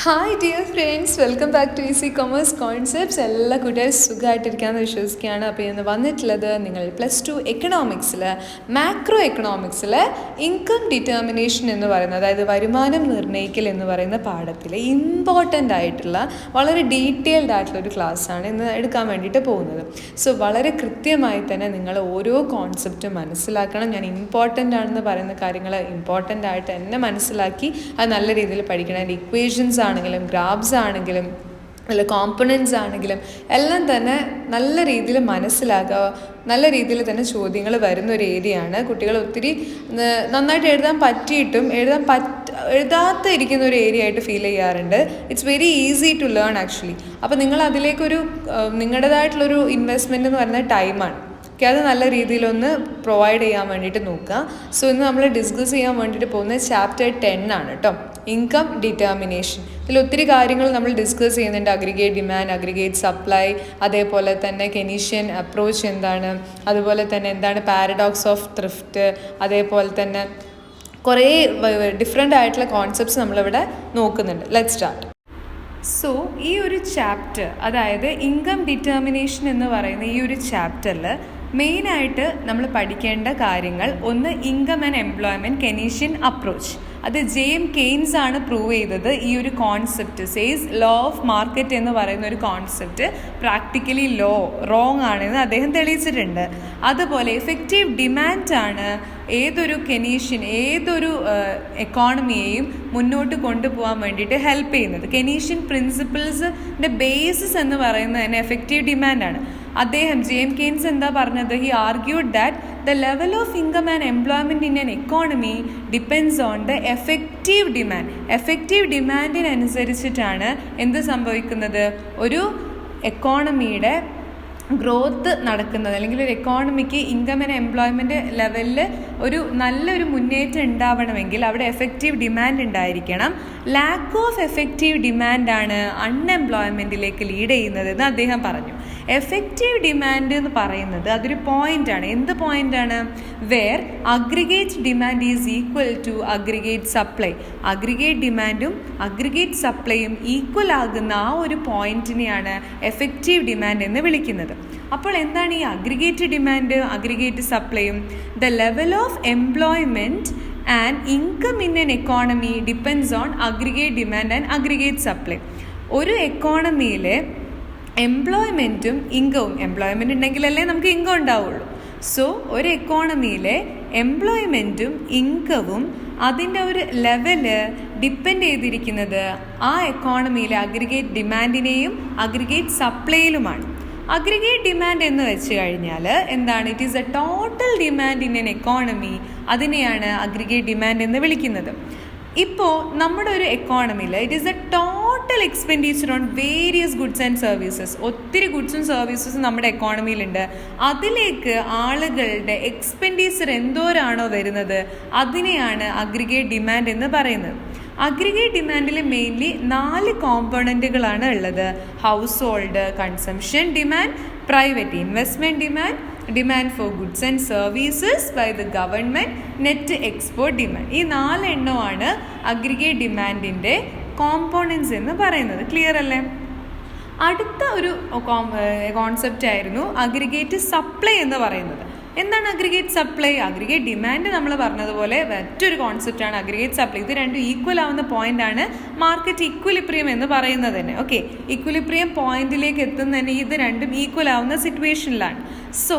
Hi dear friends, welcome back to easy commerce concepts. എല്ലാ കൂട്ടുകാരും സുഖമായിട്ടിരിക്കാമെന്ന് വിശ്വസിക്കുകയാണ്. അപ്പോൾ ഇന്ന് വന്നിട്ടുള്ളത് നിങ്ങൾ +2 എക്കണോമിക്സിൽ മാക്രോ എക്കണോമിക്സിൽ ഇൻകം ഡിറ്റർമിനേഷൻ എന്ന് പറയുന്നത്, അതായത് വരുമാനം നിർണ്ണയിക്കൽ എന്ന് പറയുന്ന പാഠത്തിലെ ഇമ്പോർട്ടൻ്റ് ആയിട്ടുള്ള വളരെ ഡീറ്റെയിൽഡ് ആയിട്ടുള്ള ഒരു ക്ലാസ്സാണ് ഇന്ന് എടുക്കാൻ വേണ്ടിയിട്ട് പോകുന്നത്. സോ വളരെ കൃത്യമായി തന്നെ നിങ്ങൾ ഓരോ കോൺസെപ്റ്റും മനസ്സിലാക്കണം. ഞാൻ ഇമ്പോർട്ടൻ്റ് ആണെന്ന് പറയുന്ന കാര്യങ്ങൾ ഇമ്പോർട്ടൻ്റ് ആയിട്ട് തന്നെ മനസ്സിലാക്കി അത് നല്ല രീതിയിൽ പഠിക്കണം. അതിൻ്റെ ഇക്വേഷൻസ് ആണെങ്കിലും ഗ്രാഫ്സ് ആണെങ്കിലും അല്ല കോമ്പണൻസ് ആണെങ്കിലും എല്ലാം തന്നെ നല്ല രീതിയിൽ മനസ്സിലാക്കുക. നല്ല രീതിയിൽ തന്നെ ചോദ്യങ്ങൾ വരുന്ന ഒരു ഏരിയയാണ്. കുട്ടികൾ ഒത്തിരി നന്നായിട്ട് എഴുതാൻ പറ്റിയിട്ടും എഴുതാത്ത ഇരിക്കുന്ന ഒരു ഏരിയ ആയിട്ട് ഫീൽ ചെയ്യാറുണ്ട്. It's very easy to learn actually. അപ്പോൾ നിങ്ങൾ അതിലേക്കൊരു നിങ്ങളുടേതായിട്ടുള്ളൊരു ഇൻവെസ്റ്റ്മെൻറ്റ് എന്ന് പറയുന്നത് ടൈമാണ്. അത് നല്ല രീതിയിലൊന്ന് പ്രൊവൈഡ് ചെയ്യാൻ വേണ്ടിയിട്ട് നോക്കുക. സോ ഇന്ന് നമ്മൾ ഡിസ്കസ് ചെയ്യാൻ വേണ്ടിയിട്ട് പോകുന്നത് ചാപ്റ്റർ 10 ആണ് കേട്ടോ, ഇൻകം ഡിറ്റർമിനേഷൻ. ഇതിൽ ഒത്തിരി കാര്യങ്ങൾ നമ്മൾ ഡിസ്കസ് ചെയ്യുന്നുണ്ട്. അഗ്രിഗേറ്റ് ഡിമാൻഡ്, അഗ്രിഗേറ്റ് സപ്ലൈ, അതേപോലെ തന്നെ കെനീഷ്യൻ അപ്രോച്ച് എന്താണ്, അതുപോലെ തന്നെ എന്താണ് പാരഡോക്സ് ഓഫ് ത്രിഫ്റ്റ്, അതേപോലെ തന്നെ കുറേ ഡിഫറെൻ്റ് ആയിട്ടുള്ള കോൺസെപ്റ്റ്സ് നമ്മളിവിടെ നോക്കുന്നുണ്ട്. Let's start. സോ ഈ ഒരു ചാപ്റ്റർ, അതായത് ഇൻകം ഡിറ്റർമിനേഷൻ എന്ന് പറയുന്ന ഈ ഒരു ചാപ്റ്ററിൽ മെയിനായിട്ട് നമ്മൾ പഠിക്കേണ്ട കാര്യങ്ങൾ, ഒന്ന് income and employment Keynesian approach. അത് ജെയിം കെയ്ൻസ് ആണ് പ്രൂവ് ചെയ്തത്. ഈ ഒരു concept says law of market എന്ന് പറയുന്ന ഒരു കോൺസെപ്റ്റ് പ്രാക്ടിക്കലി റോങ് ആണെന്ന് അദ്ദേഹം തെളിയിച്ചിട്ടുണ്ട്. അതുപോലെ എഫക്റ്റീവ് ഡിമാൻഡാണ് ഏതൊരു ഏതൊരു എക്കോണമിയെയും മുന്നോട്ട് കൊണ്ടുപോകാൻ വേണ്ടിയിട്ട് ഹെൽപ്പ് ചെയ്യുന്നത്. കെനീഷ്യൻ പ്രിൻസിപ്പിൾസിൻ്റെ ബേസിസ് എന്ന് പറയുന്നത് തന്നെ എഫക്റ്റീവ് ഡിമാൻഡാണ്. അദ്ദേഹം ജെയിം കെയ്ൻസ് എന്താ പറഞ്ഞത്? He argued that the level of income and employment in an economy depends on the effective demand. Effective ഡിമാൻഡിനനുസരിച്ചിട്ടാണ് എന്ത് സംഭവിക്കുന്നത്, ഒരു എക്കോണമിയുടെ ഗ്രോത്ത് നടക്കുന്നത്, അല്ലെങ്കിൽ ഒരു എക്കോണമിക്ക് ഇൻകം ആൻഡ് എംപ്ലോയ്മെൻറ്റ് ലെവലിൽ ഒരു നല്ലൊരു മുന്നേറ്റം ഉണ്ടാവണമെങ്കിൽ അവിടെ എഫക്റ്റീവ് ഡിമാൻഡ് ഉണ്ടായിരിക്കണം. ലാക്ക് ഓഫ് എഫക്റ്റീവ് ഡിമാൻഡാണ് അൺഎംപ്ലോയ്മെൻറ്റിലേക്ക് ലീഡ് ചെയ്യുന്നതെന്ന് അദ്ദേഹം പറഞ്ഞു. എഫക്റ്റീവ് ഡിമാൻഡ് എന്ന് പറയുന്നത് അതൊരു പോയിൻ്റാണ്. എന്ത് പോയിൻ്റാണ്? Where aggregate demand is equal to aggregate supply. Aggregate ഡിമാൻഡും അഗ്രിഗേറ്റ് സപ്ലൈയും ഈക്വൽ ആകുന്ന ആ ഒരു പോയിന്റിനെയാണ് എഫക്റ്റീവ് ഡിമാൻഡ് എന്ന് വിളിക്കുന്നത്. അപ്പോൾ എന്താണ് ഈ അഗ്രിഗേറ്റ് ഡിമാൻഡ്, അഗ്രിഗേറ്റ് സപ്ലൈയും? The level of employment and income in an economy depends on aggregate demand and aggregate supply. ഒരു എക്കോണമിയിലെ എംപ്ലോയ്മെൻറ്റും ഇൻകവും, എംപ്ലോയ്മെൻറ്റ് ഉണ്ടെങ്കിലല്ലേ നമുക്ക് ഇൻകം ഉണ്ടാവുള്ളൂ. സോ ഒരു എക്കോണമിയിലെ എംപ്ലോയ്മെൻറ്റും ഇൻകവും അതിൻ്റെ ഒരു ലെവല് ഡിപ്പെൻഡ് ചെയ്തിരിക്കുന്നത് ആ എക്കോണമിയിലെ അഗ്രിഗേറ്റ് ഡിമാൻഡിനെയും അഗ്രിഗേറ്റ് സപ്ലൈയിലുമാണ്. അഗ്രിഗേറ്റ് ഡിമാൻഡ് എന്ന് വെച്ച് കഴിഞ്ഞാൽ എന്താണ്? It is a total demand in an economy. അതിനെയാണ് അഗ്രിഗേറ്റ് ഡിമാൻഡ് എന്ന് വിളിക്കുന്നത്. ഇപ്പോൾ നമ്മുടെ ഒരു എക്കോണമിയിൽ it is a total expenditure on various goods and services. ഒത്തിരി ഗുഡ്സും സർവീസസും നമ്മുടെ എക്കോണമിയിലുണ്ട്. അതിലേക്ക് ആളുകളുടെ എക്സ്പെൻഡിച്ചർ എന്തോരാണോ വരുന്നത് അതിനെയാണ് അഗ്രിഗേറ്റ് ഡിമാൻഡ് എന്ന് പറയുന്നത്. അഗ്രിഗേറ്റ് ഡിമാൻഡിൽ മെയിൻലി 4 കോമ്പണൻറ്റുകളാണ് ഉള്ളത്. Household consumption demand, private investment demand, demand for goods and services by the government, net export demand. ഈ 4 എണ്ണമാണ് അഗ്രിഗേറ്റ് ഡിമാൻഡിൻ്റെ കോമ്പോണൻസ് എന്ന് പറയുന്നത്. ക്ലിയർ അല്ലേ? അടുത്ത ഒരു കോൺസെപ്റ്റ് ആയിരുന്നു അഗ്രിഗേറ്റ് സപ്ലൈ എന്ന് പറയുന്നത്. എന്താണ് അഗ്രിഗേറ്റ് സപ്ലൈ? അഗ്രിഗേറ്റ് ഡിമാൻഡ് നമ്മൾ പറഞ്ഞതുപോലെ മറ്റൊരു കോൺസെപ്റ്റാണ് അഗ്രിഗേറ്റ് സപ്ലൈ. ഇത് രണ്ടും ഈക്വൽ ആവുന്ന പോയിന്റാണ് മാർക്കറ്റ് ഇക്വിലിബ്രിയം എന്ന് പറയുന്നത് തന്നെ. ഓക്കെ, ഇക്വിലിബ്രിയം പോയിന്റിലേക്ക് എത്തുന്ന തന്നെ ഇത് രണ്ടും ഈക്വൽ ആവുന്ന സിറ്റുവേഷനിലാണ്. So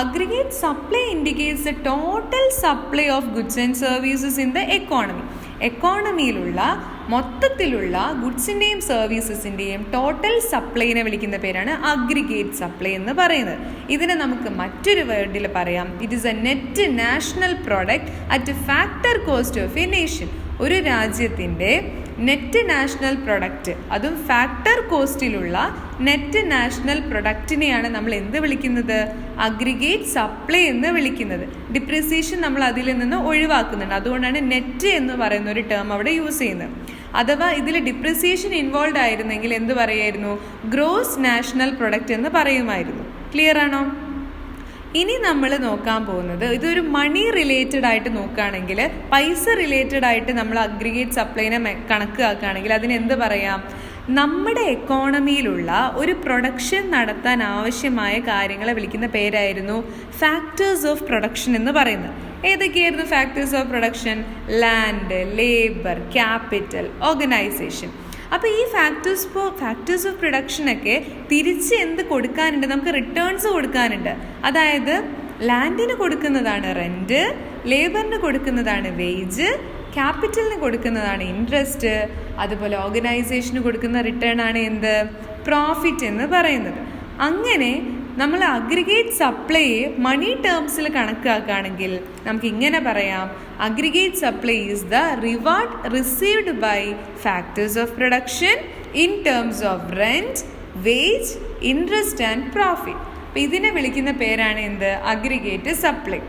aggregate supply indicates the total supply of goods and services in the economy. എക്കോണമിയിലുള്ള മൊത്തത്തിലുള്ള ഗുഡ്സിൻ്റെയും സർവീസസിൻ്റെയും ടോട്ടൽ സപ്ലൈനെ വിളിക്കുന്ന പേരാണ് അഗ്രിഗേറ്റ് സപ്ലൈ എന്ന് പറയുന്നത്. ഇതിനെ നമുക്ക് മറ്റൊരു വേർഡിൽ പറയാം, it is A net national product at factor cost of A nation. ഒരു രാജ്യത്തിൻ്റെ നെറ്റ് നാഷണൽ പ്രൊഡക്റ്റ്, അതും ഫാക്ടർ കോസ്റ്റിലുള്ള നെറ്റ് നാഷണൽ പ്രൊഡക്റ്റിനെയാണ് നമ്മൾ എന്ത് വിളിക്കുന്നത്? അഗ്രിഗേറ്റ് സപ്ലൈ എന്ന് വിളിക്കുന്നത്. ഡിപ്രിസിയേഷൻ നമ്മൾ അതിൽ നിന്ന് ഒഴിവാക്കുന്നുണ്ട്. അതുകൊണ്ടാണ് നെറ്റ് എന്ന് പറയുന്ന ഒരു ടേം അവിടെ യൂസ് ചെയ്യുന്നത്. അഥവാ ഇതിൽ ഡിപ്രിസിയേഷൻ ഇൻവോൾവ് ആയിരുന്നെങ്കിൽ എന്ത് പറയായിരുന്നു? ഗ്രോസ് നാഷണൽ പ്രൊഡക്റ്റ് എന്ന് പറയുമായിരുന്നു. ക്ലിയർ ആണോ? ഇനി നമ്മൾ നോക്കാൻ പോകുന്നത് ഇതൊരു മണി റിലേറ്റഡ് ആയിട്ട് നോക്കുകയാണെങ്കിൽ, പൈസ റിലേറ്റഡ് ആയിട്ട് നമ്മൾ അഗ്രിഗേറ്റ് സപ്ലൈനെ കണക്കാക്കുകയാണെങ്കിൽ അതിനെന്ത് പറയാം? നമ്മുടെ എക്കോണമിയിലുള്ള ഒരു പ്രൊഡക്ഷൻ നടത്താൻ ആവശ്യമായ കാര്യങ്ങളെ വിളിക്കുന്ന പേരായിരുന്നു ഫാക്ടേഴ്സ് ഓഫ് പ്രൊഡക്ഷൻ എന്ന് പറയുന്നത്. ഏതൊക്കെയായിരുന്നു factors of production? Land, labour, capital, organisation. അപ്പോൾ ഈ ഫാക്ടേഴ്സ് ഓഫ് പ്രൊഡക്ഷനൊക്കെ തിരിച്ച് എന്ത് കൊടുക്കാനുണ്ട്? നമുക്ക് റിട്ടേൺസ് കൊടുക്കാനുണ്ട്. അതായത് ലാൻഡിന് കൊടുക്കുന്നതാണ് റെൻറ്റ്, ലേബറിന് കൊടുക്കുന്നതാണ് വേജ്, ക്യാപിറ്റലിന് കൊടുക്കുന്നതാണ് ഇൻട്രസ്റ്റ്, അതുപോലെ ഓർഗനൈസേഷന് കൊടുക്കുന്ന റിട്ടേൺ ആണ് എന്ത്? പ്രോഫിറ്റ് എന്ന് പറയുന്നത്. അങ്ങനെ നമ്മൾ അഗ്രിഗേറ്റ് സപ്ലൈയെ മണി ടേംസിൽ കണക്കാക്കുകയാണെങ്കിൽ നമുക്ക് ഇങ്ങനെ പറയാം: aggregate supply is the reward received by factors of production in terms of rent, wage, interest and profit. അപ്പം ഇതിനെ വിളിക്കുന്ന പേരാണ് എന്ത്? Aggregate supply.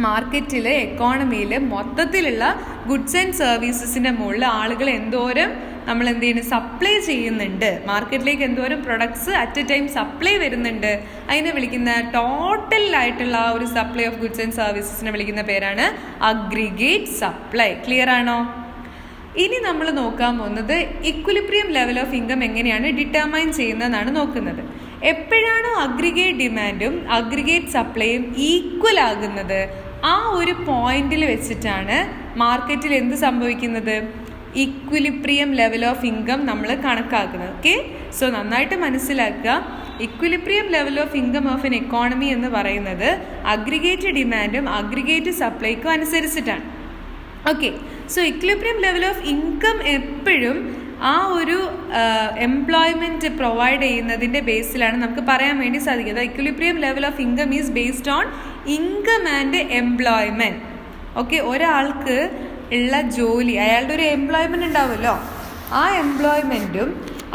മാർക്കറ്റിൽ, എക്കോണമിയിൽ മൊത്തത്തിലുള്ള ഗുഡ്സ് ആൻഡ് സർവീസസിൻ്റെ മുകളിൽ ആളുകൾ എന്തോരം നമ്മൾ എന്ത് ചെയ്യുന്നു? സപ്ലൈ ചെയ്യുന്നുണ്ട്, മാർക്കറ്റിലേക്ക് എന്തോരം products at A time supply വരുന്നുണ്ട്, അതിനെ വിളിക്കുന്ന ടോട്ടലായിട്ടുള്ള ആ ഒരു സപ്ലൈ ഓഫ് ഗുഡ്സ് ആൻഡ് സർവീസസിനെ വിളിക്കുന്ന പേരാണ് അഗ്രിഗേറ്റ് സപ്ലൈ. ക്ലിയർ ആണോ? ഇനി നമ്മൾ നോക്കാൻ പോകുന്നത് ഇക്വിലിബ്രിയം ലെവൽ ഓഫ് ഇൻകം എങ്ങനെയാണ് ഡിറ്റർമൈൻ ചെയ്യുന്നതെന്നാണ് നോക്കുന്നത്. എപ്പോഴാണോ അഗ്രിഗേറ്റ് ഡിമാൻഡും അഗ്രിഗേറ്റ് സപ്ലൈയും ഈക്വൽ ആകുന്നത്, ആ ഒരു പോയിന്റിൽ വെച്ചിട്ടാണ് മാർക്കറ്റിൽ എന്ത് സംഭവിക്കുന്നത്? ഇക്വിലിബ്രിയം ലെവൽ ഓഫ് ഇൻകം നമ്മൾ കണക്കാക്കുന്നത്. ഓക്കെ, സോ നന്നായിട്ട് മനസ്സിലാക്കുക. Equilibrium level of income of N economy എന്ന് പറയുന്നത് അഗ്രിഗേറ്റ് ഡിമാൻഡും അഗ്രിഗേറ്റ് സപ്ലൈക്കും അനുസരിച്ചിട്ടാണ്. Okay, so equilibrium level of income എപ്പോഴും ആ ഒരു എംപ്ലോയ്മെൻറ്റ് പ്രൊവൈഡ് ചെയ്യുന്നതിൻ്റെ ബേസിലാണ് നമുക്ക് പറയാൻ വേണ്ടി സാധിക്കുന്നത്. Equilibrium level of income is based on income and employment. Okay, ഒരാൾക്ക് ഉള്ള ജോലി, അയാളുടെ ഒരു എംപ്ലോയ്മെൻറ്റ് ഉണ്ടാവുമല്ലോ, ആ എംപ്ലോയ്മെൻറ്റും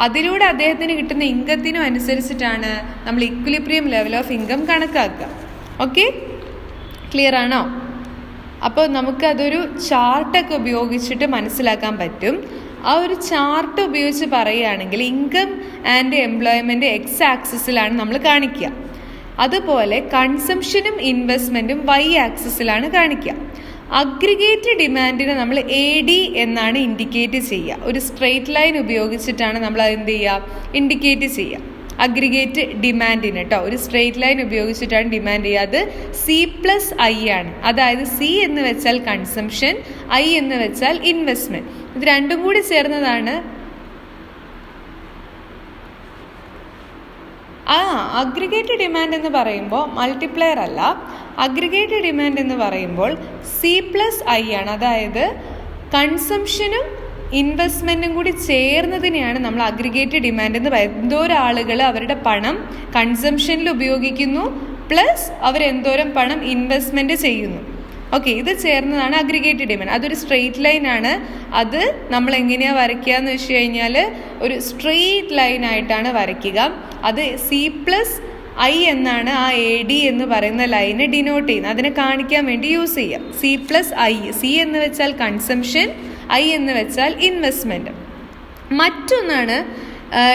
അതിലൂടെ അദ്ദേഹത്തിന് കിട്ടുന്ന ഇൻകത്തിനും അനുസരിച്ചിട്ടാണ് നമ്മൾ ഇക്വിലിബ്രിയം ലെവൽ ഓഫ് ഇൻകം കണക്കാക്കുക. ഓക്കെ, ക്ലിയർ ആണോ? അപ്പോൾ നമുക്കതൊരു ചാർട്ടൊക്കെ ഉപയോഗിച്ചിട്ട് മനസ്സിലാക്കാൻ പറ്റും. ആ ഒരു ചാർട്ട് ഉപയോഗിച്ച് പറയുകയാണെങ്കിൽ ഇൻകം ആൻഡ് എംപ്ലോയ്മെൻറ്റ് എക്സ് ആക്സിസിലാണ് നമ്മൾ കാണിക്കുക. അതുപോലെ കൺസംഷനും ഇൻവെസ്റ്റ്മെൻറ്റും വൈ ആക്സിസിലാണ് കാണിക്കുക. അഗ്രിഗേറ്റ് ഡിമാൻഡിനെ നമ്മൾ AD എന്നാണ് ഇൻഡിക്കേറ്റ് ചെയ്യുക. ഒരു സ്ട്രെയിറ്റ് ലൈൻ ഉപയോഗിച്ചിട്ടാണ് നമ്മൾ അതെന്ത് ചെയ്യുക? ഇൻഡിക്കേറ്റ് ചെയ്യുക. അഗ്രിഗേറ്റ് ഡിമാൻഡിന് കേട്ടോ ഒരു സ്ട്രെയിറ്റ് ലൈൻ ഉപയോഗിച്ചിട്ടാണ് ഡിമാൻഡ് ചെയ്യുക. അത് C+I ആണ്. അതായത് C എന്ന് വെച്ചാൽ കൺസംഷൻ, I എന്ന് വെച്ചാൽ ഇൻവെസ്റ്റ്മെൻറ്റ്. ഇത് രണ്ടും കൂടി ചേർന്നതാണ് അഗ്രിഗേറ്റ് ഡിമാൻഡ് എന്ന് പറയുമ്പോൾ മൾട്ടിപ്ലയർ അല്ല. അഗ്രിഗേറ്റ് ഡിമാൻഡ് എന്ന് പറയുമ്പോൾ C+I ആണ്. അതായത് കൺസംഷനും ഇൻവെസ്റ്റ്മെൻറ്റും കൂടി ചേർന്നതിനെയാണ് നമ്മൾ അഗ്രിഗേറ്റ് ഡിമാൻഡ് എന്ന് പറയുന്നത്. എന്തോരം ആളുകൾ അവരുടെ പണം കൺസംഷനിൽ ഉപയോഗിക്കുന്നു, പ്ലസ് അവരെന്തോരം പണം ഇൻവെസ്റ്റ്മെൻറ്റ് ചെയ്യുന്നു. ഓക്കെ, ഇത് ചേർന്നതാണ് അഗ്രിഗേറ്റ് ഡിമാൻഡ്. അതൊരു സ്ട്രെയിറ്റ് ലൈൻ ആണ്. അത് നമ്മൾ എങ്ങനെയാണ് വരയ്ക്കുക എന്ന് വെച്ച് കഴിഞ്ഞാൽ ഒരു സ്ട്രെയിറ്റ് ലൈൻ ആയിട്ടാണ് വരയ്ക്കുക. അത് C+I എന്നാണ് ആ AD എന്ന് പറയുന്ന ലൈന് ഡിനോട്ട് ചെയ്യുന്നത്. അതിനെ കാണിക്കാൻ വേണ്ടി യൂസ് ചെയ്യാം. C+I. C എന്ന് വെച്ചാൽ കൺസംഷൻ, I എന്ന് വെച്ചാൽ ഇൻവെസ്റ്റ്മെൻറ്റ്. മറ്റൊന്നാണ്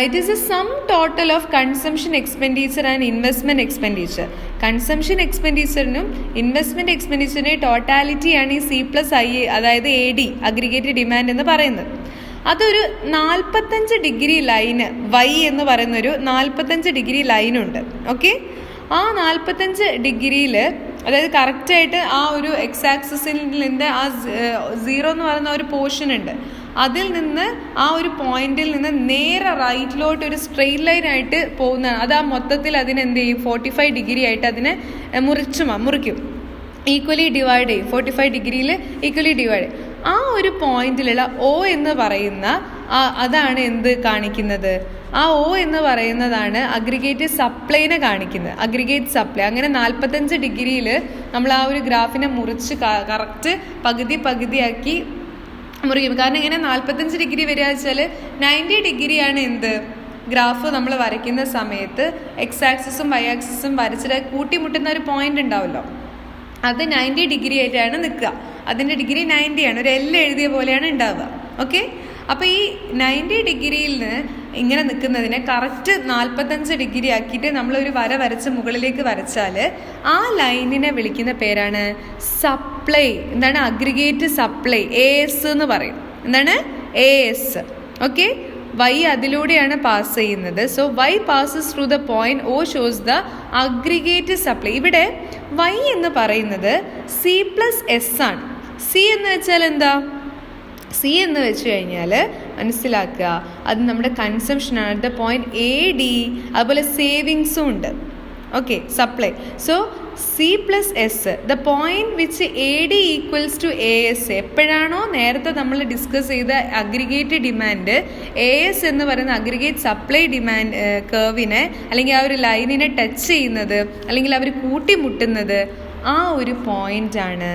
it is a sum total of consumption expenditure and investment expenditure. Consumption എക്സ്പെൻഡിച്ചറിനും ഇൻവെസ്റ്റ്മെൻറ്റ് എക്സ്പെൻഡിച്ചറിൻ്റെ ടോട്ടാലിറ്റിയാണ് ഈ C+I, അതായത് AD അഗ്രിഗേറ്റ് ഡിമാൻഡ് എന്ന് പറയുന്നത്. അതൊരു 45 ഡിഗ്രി ലൈന്, Y എന്ന് പറയുന്നൊരു 45 ഡിഗ്രി ലൈനുണ്ട്. ഓക്കെ, ആ 45 ഡിഗ്രിയിൽ, അതായത് കറക്റ്റായിട്ട് ആ ഒരു എക്സ് ആക്സിസിൻ്റെ ആ 0 എന്ന് പറയുന്ന ഒരു പോർഷൻ ഉണ്ട്. അതിൽ നിന്ന് ആ ഒരു പോയിന്റിൽ നിന്ന് നേരെ റൈറ്റിലോട്ട് ഒരു സ്ട്രെയിറ്റ് ലൈൻ ആയിട്ട് പോകുന്നതാണ്. അത് ആ മൊത്തത്തിൽ അതിനെന്ത് ചെയ്യും? 45 ഡിഗ്രി ആയിട്ട് അതിനെ മുറിക്കും, ഈക്വലി ഡിവൈഡ് ചെയ്യും. 45 ഡിഗ്രിയിൽ ഈക്വലി ഡിവൈഡ്. ആ ഒരു പോയിന്റിലുള്ള O എന്ന് പറയുന്ന അതാണ് എന്ത് കാണിക്കുന്നത്? ആ O എന്ന് പറയുന്നതാണ് അഗ്രിഗേറ്റ് സപ്ലൈനെ കാണിക്കുന്നത്. അഗ്രിഗേറ്റ് സപ്ലൈ അങ്ങനെ 45 ഡിഗ്രിയിൽ നമ്മൾ ആ ഒരു ഗ്രാഫിനെ മുറിച്ച് കറക്റ്റ് പകുതിയാക്കി മുറിക്കും. കാരണം ഇങ്ങനെ 45 ഡിഗ്രി വരിക വെച്ചാൽ 90 ഡിഗ്രിയാണ് എന്ത് ഗ്രാഫ് നമ്മൾ വരയ്ക്കുന്ന സമയത്ത് എക്സ് ആക്സിസും വൈ ആക്സിസും വരച്ചിട്ട് കൂട്ടിമുട്ടുന്ന ഒരു പോയിന്റ് ഉണ്ടാവുമല്ലോ, അത് 90 ഡിഗ്രി ആയിട്ടാണ് നിൽക്കുക. അതിൻ്റെ ഡിഗ്രി 90 ആണ്. ഒരു L എഴുതിയ പോലെയാണ് ഉണ്ടാവുക. ഓക്കെ, അപ്പോൾ ഈ 90 ഡിഗ്രിയിൽ നിന്ന് ഇങ്ങനെ നിൽക്കുന്നതിനെ കറക്റ്റ് 45 ഡിഗ്രി ആക്കിയിട്ട് നമ്മളൊരു വര വരച്ച് മുകളിലേക്ക് വരച്ചാൽ ആ ലൈനിനെ വിളിക്കുന്ന പേരാണ് സപ്ലൈ. എന്താണ്? അഗ്രിഗേറ്റ് സപ്ലൈ, AS എന്ന് പറയും. എന്താണ്? AS. ഓക്കെ, Y അതിലൂടെയാണ് പാസ് ചെയ്യുന്നത്. So Y passes through the point O shows the aggregate supply. ഇവിടെ Y എന്ന് പറയുന്നത് C+S ആണ്. C എന്ന് വെച്ചാൽ എന്താ? C എന്ന് വെച്ച് കഴിഞ്ഞാൽ മനസ്സിലാക്കുക, അത് നമ്മുടെ കൺസംഷനാണ്. At the point AD. അതുപോലെ സേവിങ്സും ഉണ്ട്. Okay, supply. So C+S, the point which AD equals to AS. എപ്പോഴാണോ നേരത്തെ നമ്മൾ ഡിസ്കസ് ചെയ്ത അഗ്രിഗേറ്റ് ഡിമാൻഡ് AS എന്ന് പറയുന്ന അഗ്രിഗേറ്റ് സപ്ലൈ ഡിമാൻഡ് കർവിനെ അല്ലെങ്കിൽ ആ ഒരു ലൈനിനെ ടച്ച് ചെയ്യുന്നത് അല്ലെങ്കിൽ അവർ കൂട്ടിമുട്ടുന്നത്, ആ ഒരു പോയിൻ്റാണ്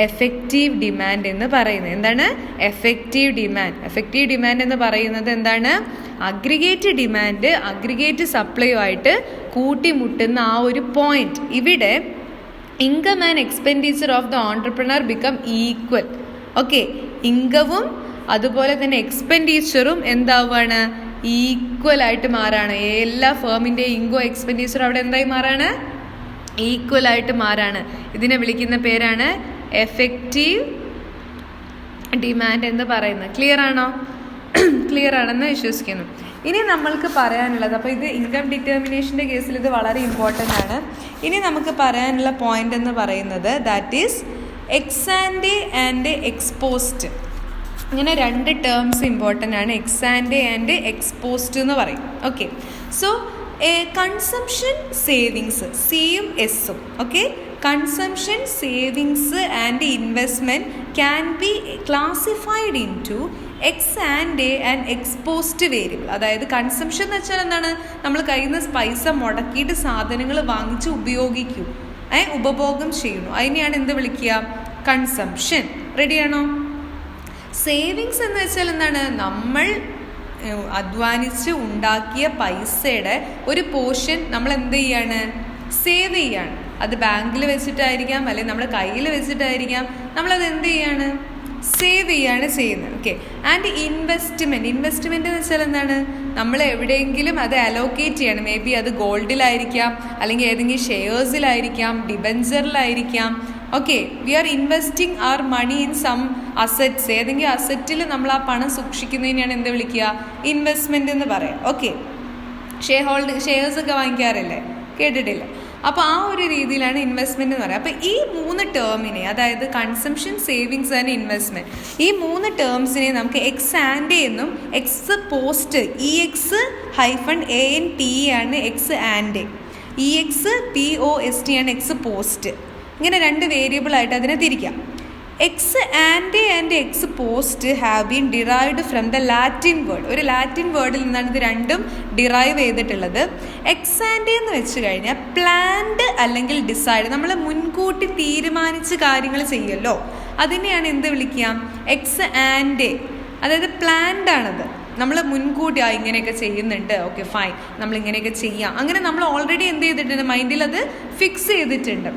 എഫക്റ്റീവ് ഡിമാൻഡ് എന്ന് പറയുന്നത്. എന്താണ്? Effective demand. എഫക്റ്റീവ് ഡിമാൻഡ് എന്ന് പറയുന്നത് എന്താണ്? അഗ്രിഗേറ്റ് ഡിമാൻഡ് അഗ്രിഗേറ്റ് സപ്ലൈയുമായിട്ട് കൂട്ടിമുട്ടുന്ന ആ ഒരു പോയിന്റ്. ഇവിടെ income and expenditure of the entrepreneur become equal. Okay, ഇൻകവും അതുപോലെ തന്നെ എക്സ്പെൻഡിച്ചറും എന്താവുകയാണ്? ഈക്വൽ ആയിട്ട് മാറാണ്. എല്ലാ ഫേമിൻ്റെയും ഇൻകോ എക്സ്പെൻഡിച്ചർ അവിടെ എന്തായി മാറാണ്? ഈക്വൽ ആയിട്ട് മാറാണ്. ഇതിനെ വിളിക്കുന്ന പേരാണ് എഫക്റ്റീവ് ഡിമാൻഡ് എന്ന് പറയുന്നത്. ക്ലിയർ ആണോ? ക്ലിയർ ആണെന്ന് വിശ്വസിക്കുന്നു. ഇനി നമ്മൾക്ക് പറയാനുള്ളത്, അപ്പോൾ ഇത് ഇൻകം ഡിറ്റർമിനേഷൻ്റെ കേസിൽ ഇത് വളരെ ഇമ്പോർട്ടൻ്റ് ആണ്. ഇനി നമുക്ക് പറയാനുള്ള പോയിന്റ് എന്ന് പറയുന്നത് that is ex and and ex post. ഇങ്ങനെ 2 ടേംസ് ഇമ്പോർട്ടൻ്റ് ആണ്. എക്സ് ആൻഡ് എക്സ്പോസ്റ്റ് എന്ന് പറയും. ഓക്കെ, സോ കൺസംഷൻ സേവിങ്സ്, സിയും എസും. Okay, consumption savings and investment can be classified into ex and ex post variable. അതായത് കൺസംഷൻ എന്ന് വെച്ചാൽ എന്താണ്? നമ്മൾ കയ്യിൽ നിന്ന് പൈസ മുടക്കിയിട്ട് സാധനങ്ങൾ വാങ്ങിച്ച് ഉപയോഗിക്കൂ, ഉപഭോഗം ചെയ്യുന്നു. അതിനെയാണ് എന്ത് വിളിക്കുക? കൺസംഷൻ. റെഡിയാണോ? സേവിങ്സ് എന്ന് വെച്ചാൽ എന്താണ്? നമ്മൾ അധ്വാനിച്ച് ഉണ്ടാക്കിയ പൈസയുടെ ഒരു പോർഷൻ നമ്മൾ എന്ത് ചെയ്യാണ്? സേവ് ചെയ്യാണ്. അത് ബാങ്കിൽ വെച്ചിട്ടായിരിക്കാം, അല്ലെങ്കിൽ നമ്മുടെ കയ്യിൽ വെച്ചിട്ടായിരിക്കാം. നമ്മളത് എന്ത് ചെയ്യാണ്? സേവ് ചെയ്യാണ് ചെയ്യുന്നത്. Okay, and investment. ഇൻവെസ്റ്റ്മെൻറ്റ് എന്ന് വെച്ചാൽ എന്താണ്? നമ്മൾ എവിടെയെങ്കിലും അത് അലോക്കേറ്റ് ചെയ്യണം. മേ ബി അത് ഗോൾഡിലായിരിക്കാം, അല്ലെങ്കിൽ ഏതെങ്കിലും ഷെയർസിലായിരിക്കാം, ഡിബഞ്ചറിലായിരിക്കാം. Okay, we are investing our money in some assets. ഏതെങ്കിലും അസറ്റിൽ നമ്മൾ ആ പണം സൂക്ഷിക്കുന്നതിനെയാണ് എന്ത് വിളിക്കുക? ഇൻവെസ്റ്റ്മെൻറ്റ് എന്ന് പറയാം. ഓക്കെ, ഷെയർസൊക്കെ വാങ്ങിക്കാറില്ലേ? കേട്ടിട്ടില്ല. അപ്പോൾ ആ ഒരു രീതിയിലാണ് ഇൻവെസ്റ്റ്മെൻറ്റ് എന്ന് പറയുക. അപ്പോൾ ഈ 3 ടേമിനെ, അതായത് കൺസംഷൻ, സേവിങ്സ് ആൻഡ് ഇൻവെസ്റ്റ്മെൻറ്റ്, ഈ 3 ടേംസിനെ നമുക്ക് എക്സ് ആൻഡ് എന്നും എക്സ് പോസ്റ്റ്, EX-ANT ആണ് എക്സ് ആൻഡ്, EXPOST ആണ് എക്സ് പോസ്റ്റ്. ഇങ്ങനെ 2 വേരിയബിളായിട്ട് അതിനെ തിരിക്കാം. X and X post have been derived from the Latin word. ഒരു ലാറ്റിൻ വേർഡിൽ നിന്നാണ് ഇത് രണ്ടും ഡിറൈവ് ചെയ്തിട്ടുള്ളത്. എക്സ് ആൻഡ് എന്ന് വെച്ച് കഴിഞ്ഞാൽ പ്ലാൻഡ് അല്ലെങ്കിൽ ഡിസൈഡ്. നമ്മൾ മുൻകൂട്ടി തീരുമാനിച്ച് കാര്യങ്ങൾ ചെയ്യുമല്ലോ, അതിനെയാണ് എന്ത് വിളിക്കുക? X and. അതായത് പ്ലാൻഡ് ആണത്. നമ്മൾ മുൻകൂട്ടി ഇങ്ങനെയൊക്കെ ചെയ്യുന്നുണ്ട്, ഓക്കെ ഫൈൻ, നമ്മളിങ്ങനെയൊക്കെ ചെയ്യാം, അങ്ങനെ നമ്മൾ ഓൾറെഡി എന്ത് ചെയ്തിട്ടുണ്ട്? മൈൻഡിൽ അത് ഫിക്സ് ചെയ്തിട്ടുണ്ട്.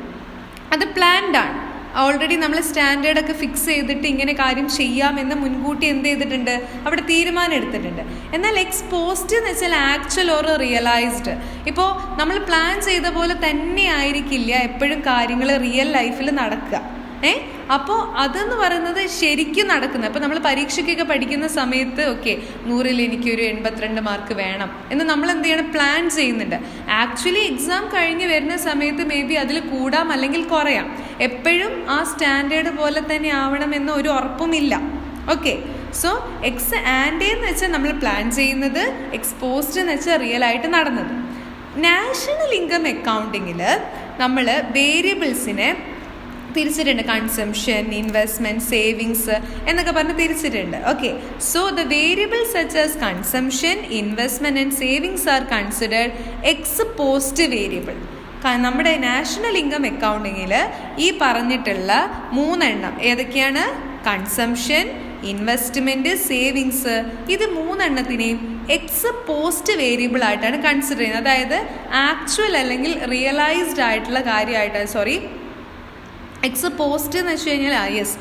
അത് പ്ലാൻഡ് ആണ്. ഓൾറെഡി നമ്മൾ സ്റ്റാൻഡേർഡൊക്കെ ഫിക്സ് ചെയ്തിട്ട് ഇങ്ങനെ കാര്യം ചെയ്യാമെന്ന് മുൻകൂട്ടി എന്ത് ചെയ്തിട്ടുണ്ട്? അവിടെ തീരുമാനം എടുത്തിട്ടുണ്ട്. എന്നാൽ എക്സ്പോസ്റ്റ് എന്ന് വെച്ചാൽ ആക്ച്വൽ ഓർ റിയലൈസ്ഡ്. ഇപ്പോൾ നമ്മൾ പ്ലാൻ ചെയ്ത പോലെ തന്നെ ആയിരിക്കില്ല എപ്പോഴും കാര്യങ്ങൾ റിയൽ ലൈഫിൽ നടക്കുക. അപ്പോൾ അതെന്ന് പറയുന്നത് ശരിക്കും നടക്കുന്നത്. അപ്പോൾ നമ്മൾ പരീക്ഷയ്ക്കൊക്കെ പഠിക്കുന്ന സമയത്ത് ഓക്കെ 100-ൽ എനിക്കൊരു 82 മാർക്ക് വേണം എന്ന് നമ്മൾ എന്ത് ചെയ്യണം? പ്ലാൻ ചെയ്യുന്നുണ്ട്. ആക്ച്വലി എക്സാം കഴിഞ്ഞ് വരുന്ന സമയത്ത് മേ ബി അതിൽ കൂടാം അല്ലെങ്കിൽ കുറയാം. എപ്പോഴും ആ സ്റ്റാൻഡേർഡ് പോലെ തന്നെ ആവണമെന്ന് ഒരു ഉറപ്പുമില്ല. ഓക്കെ, സോ എക്സ് ആൻഡ് എന്ന് വെച്ചാൽ നമ്മൾ പ്ലാൻ ചെയ്യുന്നത്, എക്സ്പോസ്റ്റ് എന്ന് വെച്ചാൽ റിയൽ ആയിട്ട് നടന്നത്. നാഷണൽ ഇൻകം അക്കൗണ്ടിങ്ങിൽ നമ്മൾ വേരിയബിൾസിനെ തിരിച്ചിട്ടുണ്ട്. കൺസംഷൻ, ഇൻവെസ്റ്റ്മെൻറ്റ്, സേവിങ്സ് എന്നൊക്കെ പറഞ്ഞ് തിരിച്ചിട്ടുണ്ട്. Okay, so the variables such as consumption, investment and savings are considered X post variable. നമ്മുടെ നാഷണൽ ഇൻകം അക്കൗണ്ടിങ്ങിൽ ഈ പറഞ്ഞിട്ടുള്ള 3 എണ്ണം ഏതൊക്കെയാണ്? Consumption, investment, savings. ഇത് 3 എണ്ണത്തിനെയും എക്സ് പോസ്റ്റ് വേരിയബിൾ ആയിട്ടാണ് കൺസിഡർ ചെയ്യുന്നത്. അതായത് ആക്ച്വൽ അല്ലെങ്കിൽ റിയലൈസ്ഡ് ആയിട്ടുള്ള കാര്യമായിട്ടാണ്, എക്സ് പോസ്റ്റ് എന്ന് വെച്ച് കഴിഞ്ഞാൽ യെസ്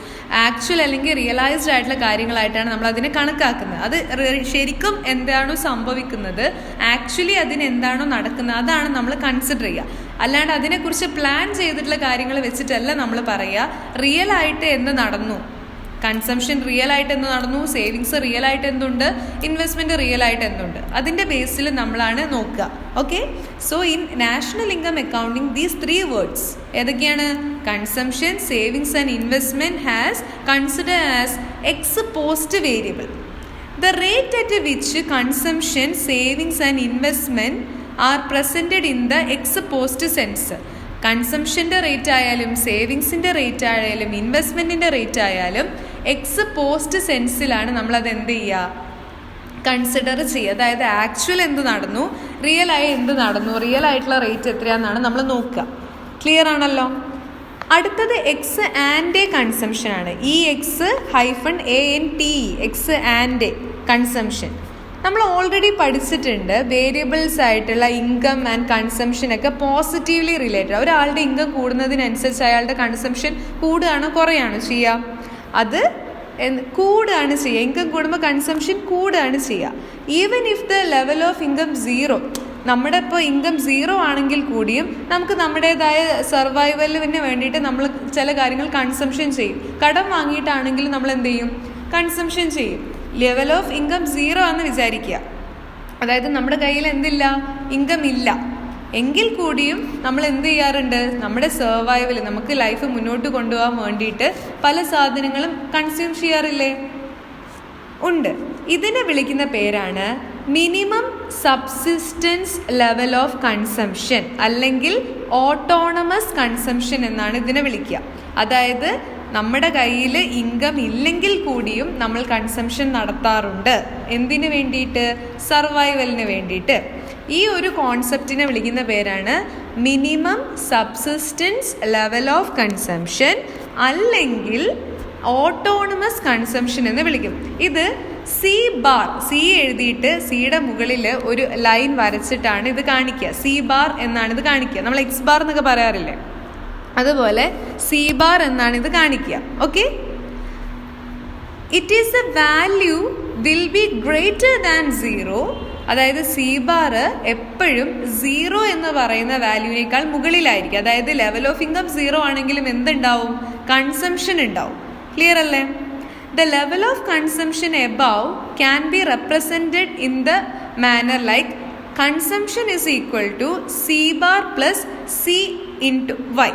ആക്ച്വൽ അല്ലെങ്കിൽ റിയലൈസ്ഡ് ആയിട്ടുള്ള കാര്യങ്ങളായിട്ടാണ് നമ്മൾ അതിനെ കണക്കാക്കുന്നത്. അത് ശരിക്കും എന്താണോ സംഭവിക്കുന്നത്, ആക്ച്വലി അതിന് എന്താണോ നടക്കുന്നത്, അതാണ് നമ്മൾ കൺസിഡർ ചെയ്യുക. അല്ലാണ്ട് അതിനെക്കുറിച്ച് പ്ലാൻ ചെയ്തിട്ടുള്ള കാര്യങ്ങൾ വെച്ചിട്ടല്ല നമ്മൾ പറയുക റിയൽ ആയിട്ട് എന്ത് നടന്നു, കൺസംഷൻ റിയൽ ആയിട്ട് എന്ത് നടന്നു, സേവിങ്സ് റിയൽ ആയിട്ട് എന്തുണ്ട്, ഇൻവെസ്റ്റ്മെൻറ്റ് റിയൽ ആയിട്ട് എന്തുണ്ട്, അതിൻ്റെ ബേസിൽ നമ്മളാണ് നോക്കുക. Okay, so in national income accounting these 3 words ഏതൊക്കെയാണ്? Consumption, savings and investment has consider as ex post variable. The rate at which consumption, savings and investment are presented in the ex post sense. കൺസംഷൻ്റെ rate ആയാലും സേവിങ്സിൻ്റെ rate ആയാലും ഇൻവെസ്റ്റ്മെൻറ്റിൻ്റെ rate ആയാലും ex post സെൻസിലാണ് നമ്മളത് എന്ത് ചെയ്യുക, കൺസിഡർ ചെയ്യുക. അതായത് ആക്ച്വൽ എന്ത് നടന്നു, റിയലായി എന്ത് നടന്നു, റിയൽ ആയിട്ടുള്ള റേറ്റ് എത്രയാണെന്നാണ് നമ്മൾ നോക്കുക. ക്ലിയർ ആണല്ലോ. അടുത്തത് എക്സ് ആൻഡ് എ കൺസംഷൻ ആണ്. EX-ANTE X and A consumption നമ്മൾ ഓൾറെഡി പഠിച്ചിട്ടുണ്ട്. വേരിയബിൾസ് ആയിട്ടുള്ള ഇൻകം ആൻഡ് കൺസംഷനൊക്കെ പോസിറ്റീവ്ലി റിലേറ്റഡ്. ഒരാളുടെ ഇൻകം കൂടുന്നതിനനുസരിച്ച് അയാളുടെ കൺസംഷൻ കൂടുകയാണോ കുറയാണോ ചെയ്യുക? അത് കൂടുകയാണ് ചെയ്യുക. ഇൻകം കൂടുമ്പോൾ കൺസംഷൻ കൂടുകയാണ് ചെയ്യുക. Even if the level of income 0, നമ്മുടെ ഇപ്പോൾ ഇൻകം 0 ആണെങ്കിൽ കൂടിയും നമുക്ക് നമ്മുടേതായ സർവൈവലിന് വേണ്ടിയിട്ട് നമ്മൾ ചില കാര്യങ്ങൾ കൺസംഷൻ ചെയ്യും. കടം വാങ്ങിയിട്ടാണെങ്കിലും നമ്മൾ എന്ത് ചെയ്യും, കൺസംഷൻ ചെയ്യും. ലെവൽ ഓഫ് ഇൻകം 0 ആണെന്ന് വിചാരിക്കുക, അതായത് നമ്മുടെ കയ്യിൽ എന്തില്ല, ഇൻകം ഇല്ല എങ്കിൽ കൂടിയും നമ്മൾ എന്ത് ചെയ്യാറുണ്ട്, നമ്മുടെ സർവൈവൽ, നമുക്ക് ലൈഫ് മുന്നോട്ട് കൊണ്ടുപോകാൻ വേണ്ടിയിട്ട് പല സാധനങ്ങളും കൺസ്യൂം ചെയ്യാറില്ലേ? ഉണ്ട്. ഇതിനെ വിളിക്കുന്ന പേരാണ് minimum subsistence level of consumption, അല്ലെങ്കിൽ ഓട്ടോണമസ് കൺസംഷൻ എന്നാണ് ഇതിനെ വിളിക്കുക. അതായത് നമ്മുടെ കയ്യിൽ ഇൻകം ഇല്ലെങ്കിൽ കൂടിയും നമ്മൾ കൺസംഷൻ നടത്താറുണ്ട്. എന്തിനു വേണ്ടിയിട്ട്? സർവൈവലിന് വേണ്ടിയിട്ട്. ഈ ഒരു കോൺസെപ്റ്റിനെ വിളിക്കുന്ന പേരാണ് minimum subsistence level of consumption, അല്ലെങ്കിൽ ഓട്ടോണമസ് കൺസംഷൻ എന്ന് വിളിക്കും. ഇത് C ബാർ, C എഴുതിയിട്ട് സിയുടെ മുകളിൽ ഒരു ലൈൻ വരച്ചിട്ടാണ് ഇത് കാണിക്കുക. C ബാർ എന്നാണ് ഇത് കാണിക്കുക. നമ്മൾ X ബാർ എന്നൊക്കെ പറയാറില്ലേ, അതുപോലെ C ബാർ എന്നാണ് ഇത് കാണിക്കുക. Okay, it is A value will be greater than 0. അതായത് C ബാർ എപ്പോഴും 0 എന്ന് പറയുന്ന വാല്യൂവിനേക്കാൾ മുകളിലായിരിക്കും. അതായത് ലെവൽ ഓഫ് ഇൻകം 0 ആണെങ്കിലും എന്തുണ്ടാവും, കൺസംഷൻ ഉണ്ടാവും. ക്ലിയർ അല്ലേ? The level of consumption above can be represented in the manner like consumption is equal to C bar plus C into Y.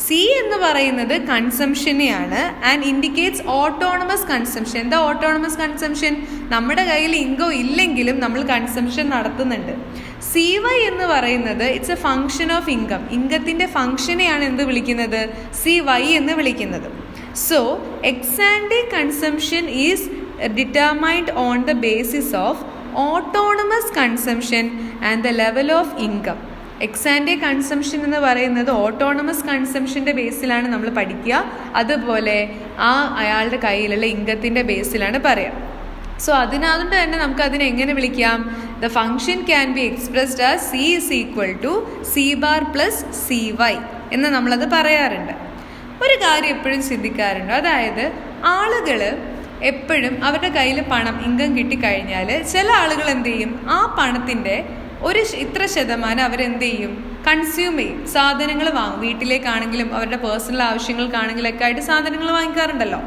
C എന്ന് പറയുന്നത് കൺസംഷനെയാണ് ആൻഡ് ഇൻഡിക്കേറ്റ്സ് ഓട്ടോണമസ് കൺസംഷൻ. എന്താ autonomous consumption? നമ്മുടെ കയ്യിൽ income ഇല്ലെങ്കിലും നമ്മൾ consumption നടത്തുന്നുണ്ട്. CY എന്ന് പറയുന്നത് it's a function of income. ഇൻകത്തിൻ്റെ ഫങ്ഷനെയാണ് എന്ത് വിളിക്കുന്നത്, CY എന്ന് വിളിക്കുന്നത്. So, ex-ante consumption is determined on the basis of autonomous consumption and the level of income. Ex ante consumption എന്ന് പറയുന്നത് ഓട്ടോണമസ് കൺസംഷൻ്റെ ബേസിലാണ് നമ്മൾ പഠിക്കുക. അതുപോലെ അയാളുടെ കയ്യിലുള്ള ഇൻകത്തിൻ്റെ ബേസിലാണ് പറയുക. സോ അതിനതുകൊണ്ട് തന്നെ നമുക്ക് അതിനെ എങ്ങനെ വിളിക്കാം? The function can be expressed as C is equal to C bar plus CY എന്ന് നമ്മളത് പറയാറുണ്ട്. ഒരു കാര്യം എപ്പോഴും ചിന്തിക്കാറുണ്ട്, അതായത് ആളുകൾ എപ്പോഴും അവരുടെ കയ്യിൽ പണം ഇൻകം കിട്ടിക്കഴിഞ്ഞാൽ ചില ആളുകൾ എന്ത് ചെയ്യും, ആ പണത്തിൻ്റെ ഇത്ര ശതമാനം അവരെന്ത് ചെയ്യും, കൺസ്യൂം ചെയ്യും. സാധനങ്ങൾ വാങ്ങും. വീട്ടിലേക്കാണെങ്കിലും അവരുടെ പേഴ്സണൽ ആവശ്യങ്ങൾക്കാണെങ്കിലൊക്കെ ആയിട്ട് സാധനങ്ങൾ വാങ്ങിക്കാറുണ്ടല്ലോ.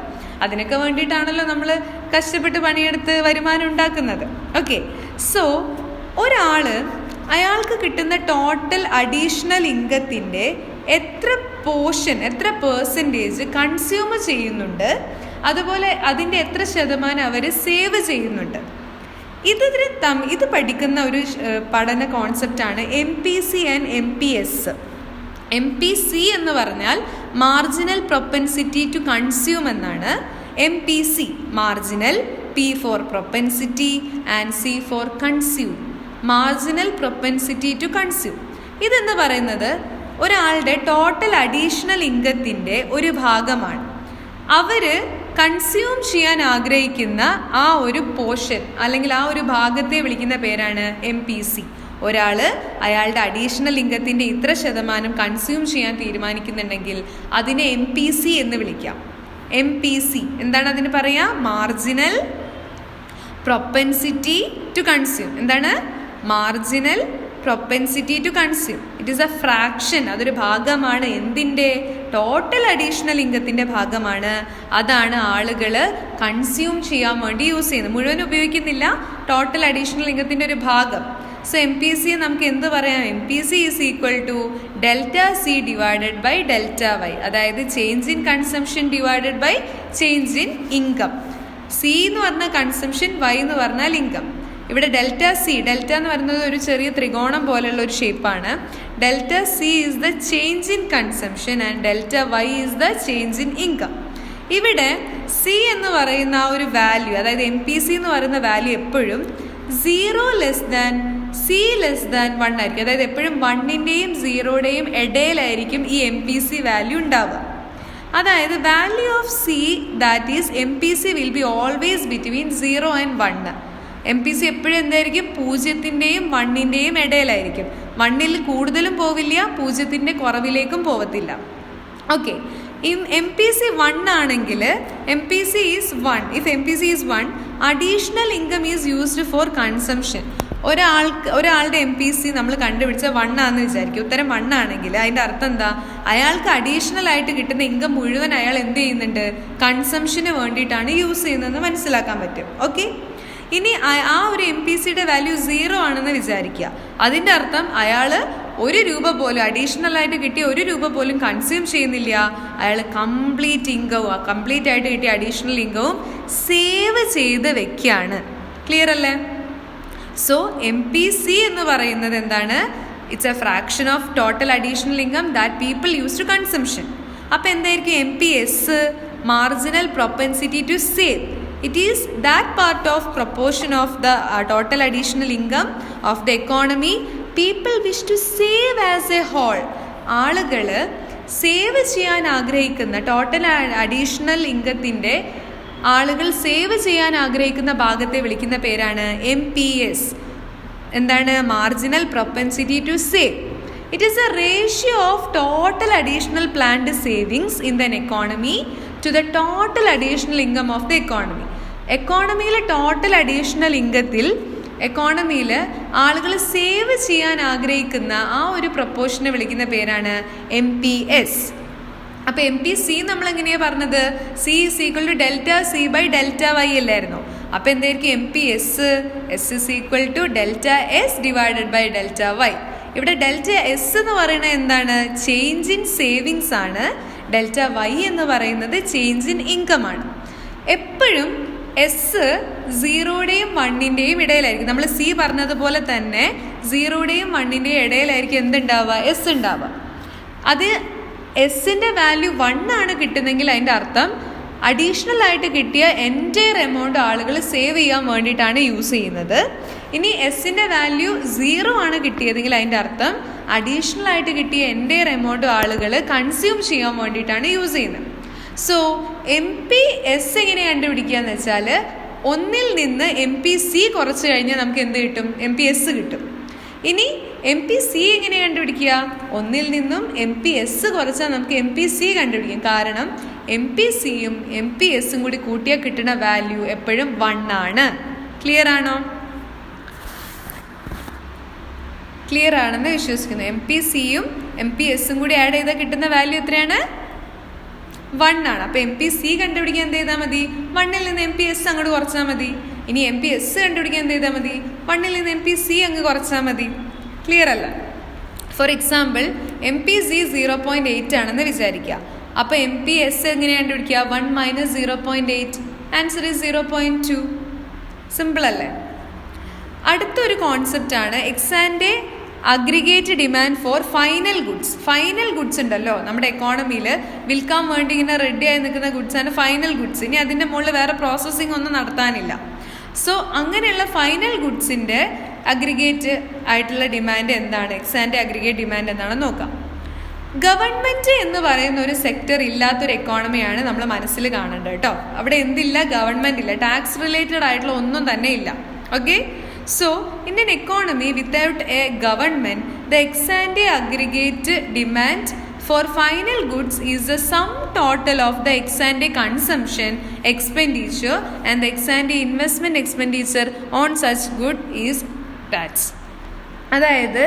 അതിനൊക്കെ വേണ്ടിയിട്ടാണല്ലോ നമ്മൾ കഷ്ടപ്പെട്ട് പണിയെടുത്ത് വരുമാനം ഉണ്ടാക്കുന്നത്. ഓക്കെ, സോ അയാൾക്ക് കിട്ടുന്ന ടോട്ടൽ അഡീഷണൽ ഇൻകത്തിൻ്റെ എത്ര പെർസെൻറ്റേജ് കൺസ്യൂം ചെയ്യുന്നുണ്ട്, അതുപോലെ അതിൻ്റെ എത്ര ശതമാനം അവർ സേവ് ചെയ്യുന്നുണ്ട്. ഇത് പഠിക്കുന്ന ഒരു പഠന കോൺസെപ്റ്റാണ് MPC ആൻഡ് MPS. MPC എന്ന് പറഞ്ഞാൽ മാർജിനൽ പ്രൊപ്പൻസിറ്റി ടു കൺസ്യൂം എന്നാണ്. MPC marginal, P for propensity and C for consume. Marginal propensity to consume ഇതെന്ന് പറയുന്നത് ഒരാളുടെ ടോട്ടൽ അഡീഷണൽ ഇൻകത്തിൻ്റെ ഒരു ഭാഗമാണ്. അവർ കൺസ്യൂം ചെയ്യാൻ ആഗ്രഹിക്കുന്ന ആ ഒരു പോർഷൻ അല്ലെങ്കിൽ ആ ഒരു ഭാഗത്തെ വിളിക്കുന്ന പേരാണ് MPC. ഒരാൾ അയാളുടെ അഡീഷണൽ ഇൻകത്തിൻ്റെ ഇത്ര ശതമാനം കൺസ്യൂം ചെയ്യാൻ തീരുമാനിക്കുന്നുണ്ടെങ്കിൽ അതിനെ MPC എന്ന് വിളിക്കാം. MPC എന്താണ് അതിന് പറയുക? Marginal propensity to consume. എന്താണ്? Marginal propensity to consume. It is a fraction. അതൊരു ഭാഗമാണ്. എന്തിൻ്റെ? ടോട്ടൽ അഡീഷണൽ ഇൻകത്തിൻ്റെ ഭാഗമാണ്. അതാണ് ആളുകൾ കൺസ്യൂം ചെയ്യാൻ വേണ്ടി യൂസ് ചെയ്യുന്നത്. മുഴുവൻ ഉപയോഗിക്കുന്നില്ല, ടോട്ടൽ അഡീഷണൽ ഇൻകത്തിൻ്റെ ഒരു ഭാഗം. സോ MPC നമുക്ക് എന്ത് പറയാം? MPC is equal to ΔC divided by ΔY. അതായത് change in consumption divided by change in income. C എന്ന് പറഞ്ഞാൽ കൺസംഷൻ, Y എന്ന് പറഞ്ഞാൽ ഇൻകം. ഇവിടെ ΔC, ഡെൽറ്റ എന്ന് പറയുന്നത് ഒരു ചെറിയ ത്രികോണം പോലെയുള്ള ഒരു ഷേപ്പാണ്. ΔC is the change in consumption and ΔY is the change in income. ഇവിടെ C എന്ന് പറയുന്ന ആ ഒരു വാല്യൂ, അതായത് MPC എന്ന് പറയുന്ന വാല്യൂ എപ്പോഴും 0 less than C less than 1 ആയിരിക്കും. അതായത് എപ്പോഴും 1ൻ്റെയും 0യുടെയും ഇടയിലായിരിക്കും ഈ MPC വാല്യൂ ഉണ്ടാവുക. അതായത് value of C that is MPC will be always between 0 and 1. MPC എപ്പോഴും എന്തായിരിക്കും? 0ൻ്റെയും 1ൻ്റെയും ഇടയിലായിരിക്കും. 1ൽ കൂടുതലും പോവില്ല, 0ൻ്റെ കുറവിലേക്കും പോവത്തില്ല. ഓക്കെ, MPC 1 ആണെങ്കിൽ MPC is 1. If MPC is 1, additional income is used for consumption. ഒരാളുടെ MPC നമ്മൾ കണ്ടുപിടിച്ച 1 ആണെന്ന് വിചാരിക്കും. ഉത്തരം 1 ആണെങ്കിൽ അതിൻ്റെ അർത്ഥം എന്താ? അയാൾക്ക് അഡീഷണൽ ആയിട്ട് കിട്ടുന്ന ഇൻകം മുഴുവൻ അയാൾ എന്ത് ചെയ്യുന്നുണ്ട്? കൺസംഷന് വേണ്ടിയിട്ടാണ് യൂസ് ചെയ്യുന്നതെന്ന് മനസ്സിലാക്കാൻ പറ്റും. ഓക്കെ, ഇനി ആ ഒരു MPCയുടെ വാല്യൂ 0 ആണെന്ന് വിചാരിക്കുക. അതിൻ്റെ അർത്ഥം അയാൾ 1 രൂപ പോലും അഡീഷണൽ ആയിട്ട് കിട്ടിയ 1 രൂപ പോലും കൺസ്യൂം ചെയ്യുന്നില്ല. അയാൾ കംപ്ലീറ്റ് ഇൻകവും, കംപ്ലീറ്റ് ആയിട്ട് കിട്ടിയ അഡീഷണൽ ഇൻകവും സേവ് ചെയ്ത് വെക്കുകയാണ്. ക്ലിയർ അല്ലേ? സോ MPC എന്ന് പറയുന്നത് എന്താണ്? It's a fraction of total additional income that people use to consumption. അപ്പോൾ എന്തായിരിക്കും MPS? Marginal propensity to save. It is that part of proportion of the total additional income of the economy people wish to save as a whole. ആളുകൾ save ചെയ്യാൻ ആഗ്രഹിക്കുന്ന total additional ഇൻകത്തിൻ്റെ ആളുകൾ save ചെയ്യാൻ ആഗ്രഹിക്കുന്ന ഭാഗത്തെ വിളിക്കുന്ന പേരാണ് MPS. എന്താണ്? Marginal propensity to save. It is a ratio of total additional planned savings in than economy to the total additional income of the economy. എക്കോണമിയിലെ ടോട്ടൽ അഡീഷണൽ ഇൻകത്തിൽ എക്കോണമിയിൽ ആളുകൾ സേവ് ചെയ്യാൻ ആഗ്രഹിക്കുന്ന ആ ഒരു പ്രൊപ്പോർഷനെ വിളിക്കുന്ന പേരാണ് MPS. അപ്പോൾ MPC നമ്മൾ എങ്ങനെയാണ് പറഞ്ഞത്? C is equal to ΔC by ΔY അല്ലായിരുന്നു. അപ്പോൾ എന്തായിരിക്കും MPS? S is equal to ΔS divided by ΔY. ഇവിടെ ΔS എന്ന് പറയുന്നത് എന്താണ്? ചേഞ്ച് ഇൻ സേവിങ്സ് ആണ്. ΔY എന്ന് പറയുന്നത് ചേഞ്ച് ഇൻ ഇൻകം ആണ്. എപ്പോഴും S 0യുടെയും 1ൻ്റെയും ഇടയിലായിരിക്കും. നമ്മൾ C പറഞ്ഞതുപോലെ തന്നെ 0യുടെയും 1ൻ്റെയും ഇടയിലായിരിക്കും എന്തുണ്ടാവുക? S ഉണ്ടാവുക. അത് എസിൻ്റെ വാല്യൂ 1 ആണ് കിട്ടുന്നെങ്കിൽ അതിൻ്റെ അർത്ഥം അഡീഷണൽ ആയിട്ട് കിട്ടിയ എൻറ്റയർ എമൗണ്ട് ആളുകൾ സേവ് ചെയ്യാൻ വേണ്ടിയിട്ടാണ് യൂസ് ചെയ്യുന്നത്. ഇനി എസിൻ്റെ വാല്യൂ 0 ആണ് കിട്ടിയതെങ്കിൽ അതിൻ്റെ അർത്ഥം അഡീഷണൽ ആയിട്ട് കിട്ടിയ എൻറ്റയർ എമൗണ്ട് ആളുകൾ കൺസ്യൂം ചെയ്യാൻ വേണ്ടിയിട്ടാണ് യൂസ് ചെയ്യുന്നത്. സോ MPS എങ്ങനെ കണ്ടുപിടിക്കുക എന്ന് വെച്ചാൽ 1ൽ നിന്ന് MPC കുറച്ച് കഴിഞ്ഞാൽ നമുക്ക് എന്ത് കിട്ടും? MPS കിട്ടും. ഇനി MPC എങ്ങനെ കണ്ടുപിടിക്കുക? 1ൽ നിന്നും MPS കുറച്ചാൽ നമുക്ക് MPC കണ്ടുപിടിക്കും. കാരണം MPCയും MPSും കൂടി കൂട്ടിയാൽ കിട്ടുന്ന വാല്യൂ എപ്പോഴും 1 ആണ്. ക്ലിയർ ആണോ? ക്ലിയർ ആണെന്ന് വിശ്വസിക്കുന്നു. MPCയും MPSും കൂടി ആഡ് ചെയ്താൽ കിട്ടുന്ന വാല്യൂ എത്രയാണ്? 1 ആണ്. അപ്പോൾ MPC കണ്ടുപിടിക്കാൻ എന്ത് ചെയ്താൽ മതി? 1ൽ നിന്ന് MPS അങ്ങോട്ട് കുറച്ചാൽ മതി. ഇനി MPS കണ്ടുപിടിക്കാൻ എന്ത് ചെയ്താൽ മതി? 1ൽ നിന്ന് MPC അങ്ങ് കുറച്ചാൽ മതി. ക്ലിയർ അല്ല? ഫോർ എക്സാമ്പിൾ MPC 0.8 ആണെന്ന് വിചാരിക്കുക. അപ്പോൾ MPS എങ്ങനെ കണ്ടുപിടിക്കുക? 1 - 0.8. Answer is 0.2. സിമ്പിൾ അല്ലേ? അടുത്തൊരു കോൺസെപ്റ്റാണ് ex ante aggregate demand for final goods. Final goods ഉണ്ടല്ലോ നമ്മുടെ എക്കോണമിയിൽ വിൽക്കാൻ വേണ്ടി ഇങ്ങനെ റെഡി ആയി നിൽക്കുന്ന ഗുഡ്സാണ് ഫൈനൽ ഗുഡ്സ്. ഇനി അതിൻ്റെ മുകളിൽ വേറെ പ്രോസസ്സിംഗ് ഒന്നും നടത്താനില്ല. സോ അങ്ങനെയുള്ള ഫൈനൽ ഗുഡ്സിൻ്റെ അഗ്രിഗേറ്റ് ആയിട്ടുള്ള ഡിമാൻഡ് എന്താണ്? എക്സാൻ്റെ അഗ്രിഗേറ്റ് ഡിമാൻഡ് എന്താണെന്ന് നോക്കാം. ഗവൺമെൻറ് എന്ന് പറയുന്ന ഒരു സെക്ടർ ഇല്ലാത്തൊരു എക്കോണമിയാണ് നമ്മൾ മനസ്സിൽ കാണേണ്ടത് കേട്ടോ. അവിടെ എന്തില്ല? ഗവൺമെൻറ് ഇല്ല. ടാക്സ് റിലേറ്റഡ് ആയിട്ടുള്ള ഒന്നും തന്നെ ഇല്ല. Okay, So in an economy without a government, the ex-ante aggregate demand for final goods is the sum total of the ex-ante consumption expenditure and the ex-ante investment expenditure on such good is tax. അതായത്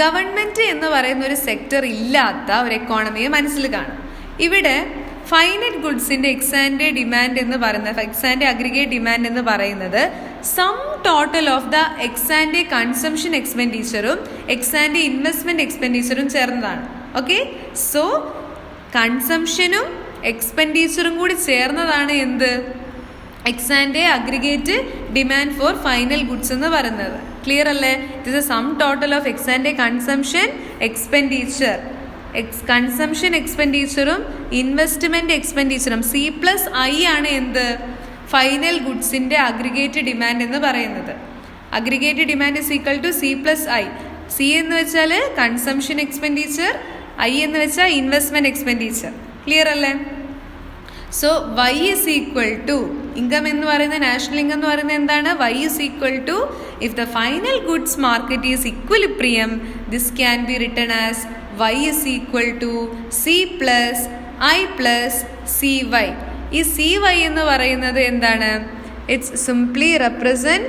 government എന്ന് പറയുന്ന ഒരു sector ഇല്ലാത്ത ഒരു എക്കോണമിയെ മനസ്സിൽ കാണും. ഇവിടെ finite ഗുഡ്സിൻ്റെ എക്സാൻഡേ demand എന്ന് പറയുന്നത്, എക്സാൻഡേ അഗ്രിഗേറ്റ് ഡിമാൻഡ് എന്ന് പറയുന്നത് sum total of the ex ante consumption എക്സ്പെൻഡിച്ചറും എക്സാൻഡേ ഇൻവെസ്റ്റ്മെൻറ്റ് എക്സ്പെൻഡിച്ചറും ചേർന്നതാണ്. ഓക്കെ, സോ കൺസംഷനും എക്സ്പെൻഡിച്ചറും കൂടി ചേർന്നതാണ് എന്ത്, ex ante aggregate demand for final goods എന്ന് പറയുന്നത്. ക്ലിയർ അല്ലേ? This is sum total of ex ante consumption expenditure, consumption എക്സ്പെൻഡിച്ചറും ഇൻവെസ്റ്റ്മെൻറ്റ് എക്സ്പെൻഡിച്ചറും C+I ആണ് എന്ത്, ഫൈനൽ ഗുഡ്സിൻ്റെ അഗ്രിഗേറ്റ് ഡിമാൻഡ് എന്ന് പറയുന്നത്. Aggregate demand is equal to C+I. C എന്ന് വെച്ചാൽ കൺസംഷൻ എക്സ്പെൻഡിച്ചർ, I എന്ന് വെച്ചാൽ ഇൻവെസ്റ്റ്മെൻറ്റ് എക്സ്പെൻഡിച്ചർ. ക്ലിയർ അല്ലേ? So Y is equal to, income എന്ന് പറയുന്നത്, നാഷണൽ ഇൻകം എന്ന് പറയുന്നത് എന്താണ്, Y is equal to, if the final goods market is equilibrium, this can be written as Y is equal to C+I plus CY. ഈ CY എന്ന് പറയുന്നത് എന്താണ്, it's simply represent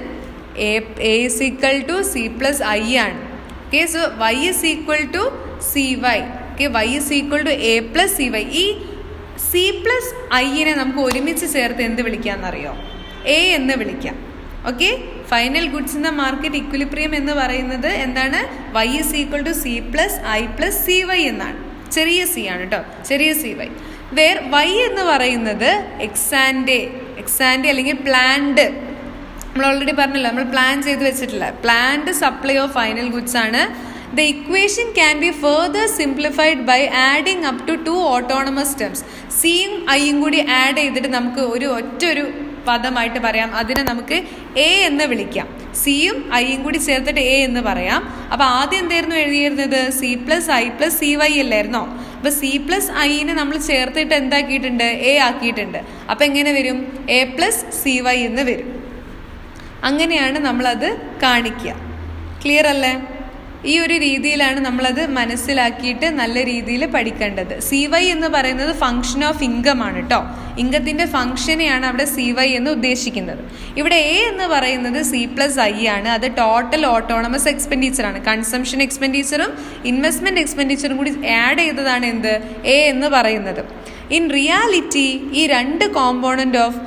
A is equal to C+I ആണ്. Okay, so Y is equal to CY. Okay, Y is equal to A plus CY. ഈ C+I നമുക്ക് ഒരുമിച്ച് ചേർത്ത് എന്ത് വിളിക്കാമെന്നറിയോ, A എന്ന് വിളിക്കാം. Okay, final goods in the market equilibrium എന്ന് പറയുന്നത് എന്താണ്, Y is equal to C+I plus CY എന്നാണ്. ചെറിയ C ആണ് കേട്ടോ, ചെറിയ CY. വേർ Y എന്ന് പറയുന്നത് എക്സാൻഡേ അല്ലെങ്കിൽ പ്ലാൻഡ്, നമ്മൾ ഓൾറെഡി പറഞ്ഞല്ലോ, നമ്മൾ പ്ലാൻ ചെയ്ത് വെച്ചിട്ടില്ല, planned supply of final goods ആണ്. The equation can be further simplified by adding up to 2 autonomous terms. സിയും ഐയും കൂടി ആഡ് ചെയ്തിട്ട് നമുക്ക് ഒറ്റൊരു പദമായിട്ട് പറയാം. അതിനെ നമുക്ക് A എന്ന് വിളിക്കാം. സിയും ഐയും കൂടി ചേർത്തിട്ട് A എന്ന് പറയാം. അപ്പോൾ ആദ്യം എന്തായിരുന്നു എഴുതിയിരുന്നത്, C+I plus CY അല്ലായിരുന്നോ? അപ്പോൾ C+Iനെ നമ്മൾ ചേർത്തിട്ട് എന്താക്കിയിട്ടുണ്ട്, A ആക്കിയിട്ടുണ്ട്. അപ്പോൾ എങ്ങനെ വരും, A plus CY എന്ന് വരും. അങ്ങനെയാണ് നമ്മളത് കാണിക്കുക. ക്ലിയർ അല്ലേ? ഈ ഒരു രീതിയിലാണ് നമ്മളത് മനസ്സിലാക്കിയിട്ട് നല്ല രീതിയിൽ പഠിക്കേണ്ടത്. CY എന്ന് പറയുന്നത് ഫങ്ഷൻ ഓഫ് ഇൻകം ആണ് കേട്ടോ. ഇൻകത്തിൻ്റെ ഫങ്ഷനെയാണ് അവിടെ CY എന്ന് ഉദ്ദേശിക്കുന്നത്. ഇവിടെ A എന്ന് പറയുന്നത് C+I ആണ്. അത് ടോട്ടൽ ഓട്ടോണമസ് എക്സ്പെൻഡിച്ചർ ആണ്. കൺസംഷൻ എക്സ്പെൻഡിച്ചറും ഇൻവെസ്റ്റ്മെൻറ്റ് എക്സ്പെൻഡിച്ചറും കൂടി ആഡ് ചെയ്തതാണ് എന്ത്, A എന്ന് പറയുന്നത്. ഇൻ റിയാലിറ്റി ഈ രണ്ട് കോമ്പോണൻ്റ് ഓഫ്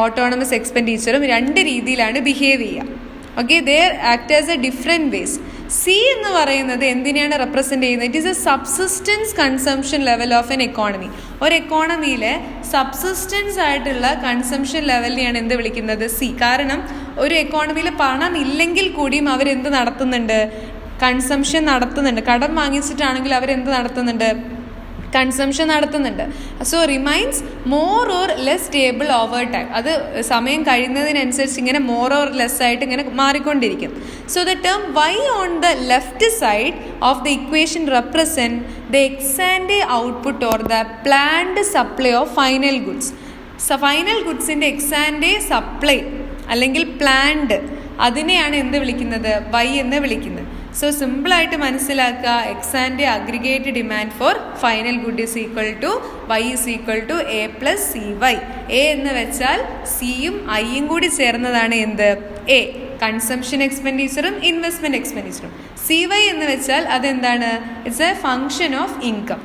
ഓട്ടോണമസ് എക്സ്പെൻഡിച്ചറും രണ്ട് രീതിയിലാണ് ബിഹേവ് ചെയ്യുക. Okay, they act as A different ways. C എന്ന് പറയുന്നത് എന്തിനാണ് റെപ്രസെൻ്റ് ചെയ്യുന്നത്, it is A subsistence consumption level of N economy. ഒരു എക്കോണമിയിലെ സബ്സിസ്റ്റൻസ് ആയിട്ടുള്ള കൺസംഷൻ ലെവലിനെയാണ് എന്ത് വിളിക്കുന്നത്, സി. കാരണം ഒരു എക്കോണമിയിൽ പണം ഇല്ലെങ്കിൽ കൂടിയും അവരെന്ത് നടത്തുന്നുണ്ട്, കൺസംഷൻ നടത്തുന്നുണ്ട്. കടം വാങ്ങിച്ചിട്ടാണെങ്കിൽ അവരെന്ത് നടത്തുന്നുണ്ട്, കൺസംഷൻ നടത്തുന്നുണ്ട്. So remains more or less stable over time. അത് സമയം കഴിയുന്നതിനനുസരിച്ച് ഇങ്ങനെ മോർ ഓർ ലെസ് ആയിട്ട് ഇങ്ങനെ മാറിക്കൊണ്ടിരിക്കും. So the term Y on the left side of the equation represent the ex ante output or the planned supply of final goods. Final ഗുഡ്സിൻ്റെ ex ante supply അല്ലെങ്കിൽ planned, അതിനെയാണ് എന്ത് വിളിക്കുന്നത്, Y എന്ന് വിളിക്കുന്നത്. സോ സിമ്പിളായിട്ട് മനസ്സിലാക്കുക, ex ante aggregate demand for final good is equal to Y is equal to A plus CY. A എന്ന് വെച്ചാൽ സിയും ഐയും കൂടി ചേർന്നതാണ് എന്ത്, A, കൺസംഷൻ എക്സ്പെൻഡിച്ചറും ഇൻവെസ്റ്റ്മെൻറ്റ് എക്സ്പെൻഡിച്ചറും. CY എന്ന് വെച്ചാൽ അതെന്താണ്, it's a function of income.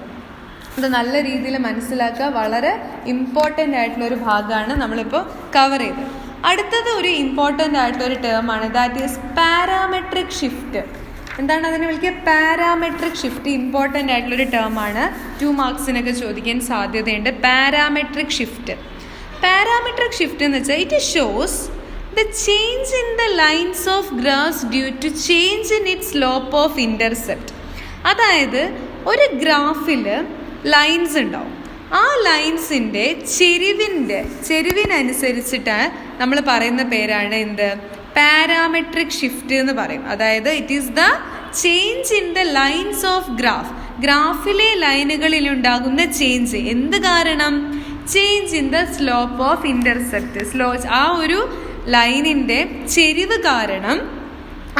അത് നല്ല രീതിയിൽ മനസ്സിലാക്കുക. വളരെ ഇമ്പോർട്ടൻ്റ് ആയിട്ടുള്ളൊരു ഭാഗമാണ് നമ്മളിപ്പോൾ കവർ ചെയ്തത്. അടുത്തത് ഒരു ഇമ്പോർട്ടൻ്റ് ആയിട്ടുള്ളൊരു ടേമാണ്, ദാറ്റ് ഈസ് പാരാമെട്രിക് ഷിഫ്റ്റ്. എന്താണ് അതിനെ വിളിക്കുക, പാരാമെട്രിക് ഷിഫ്റ്റ്. ഇമ്പോർട്ടൻ്റ് ആയിട്ടുള്ളൊരു ടേമാണ്, 2 മാർക്സിനൊക്കെ ചോദിക്കാൻ സാധ്യതയുണ്ട്. Parametric shift. പാരാമെട്രിക് ഷിഫ്റ്റ് എന്ന് വെച്ചാൽ it shows the change in the lines of graph due to change in it slope of intercept. അതായത് ഒരു ഗ്രാഫിൽ ലൈൻസ് ഉണ്ടാവും. ആ ലൈൻസിൻ്റെ ചെരിവിനനുസരിച്ചിട്ട് നമ്മൾ പറയുന്ന പേരാണ് എന്ത്, പാരാമെട്രിക് ഷിഫ്റ്റ് എന്ന് പറയും. അതായത് it is the change in the lines of graph. ഗ്രാഫിലെ ലൈനുകളിലുണ്ടാകുന്ന ചേഞ്ച് എന്ത് കാരണം, change in the slope of intercept. ആ ഒരു ലൈനിൻ്റെ ചെരിവ് കാരണം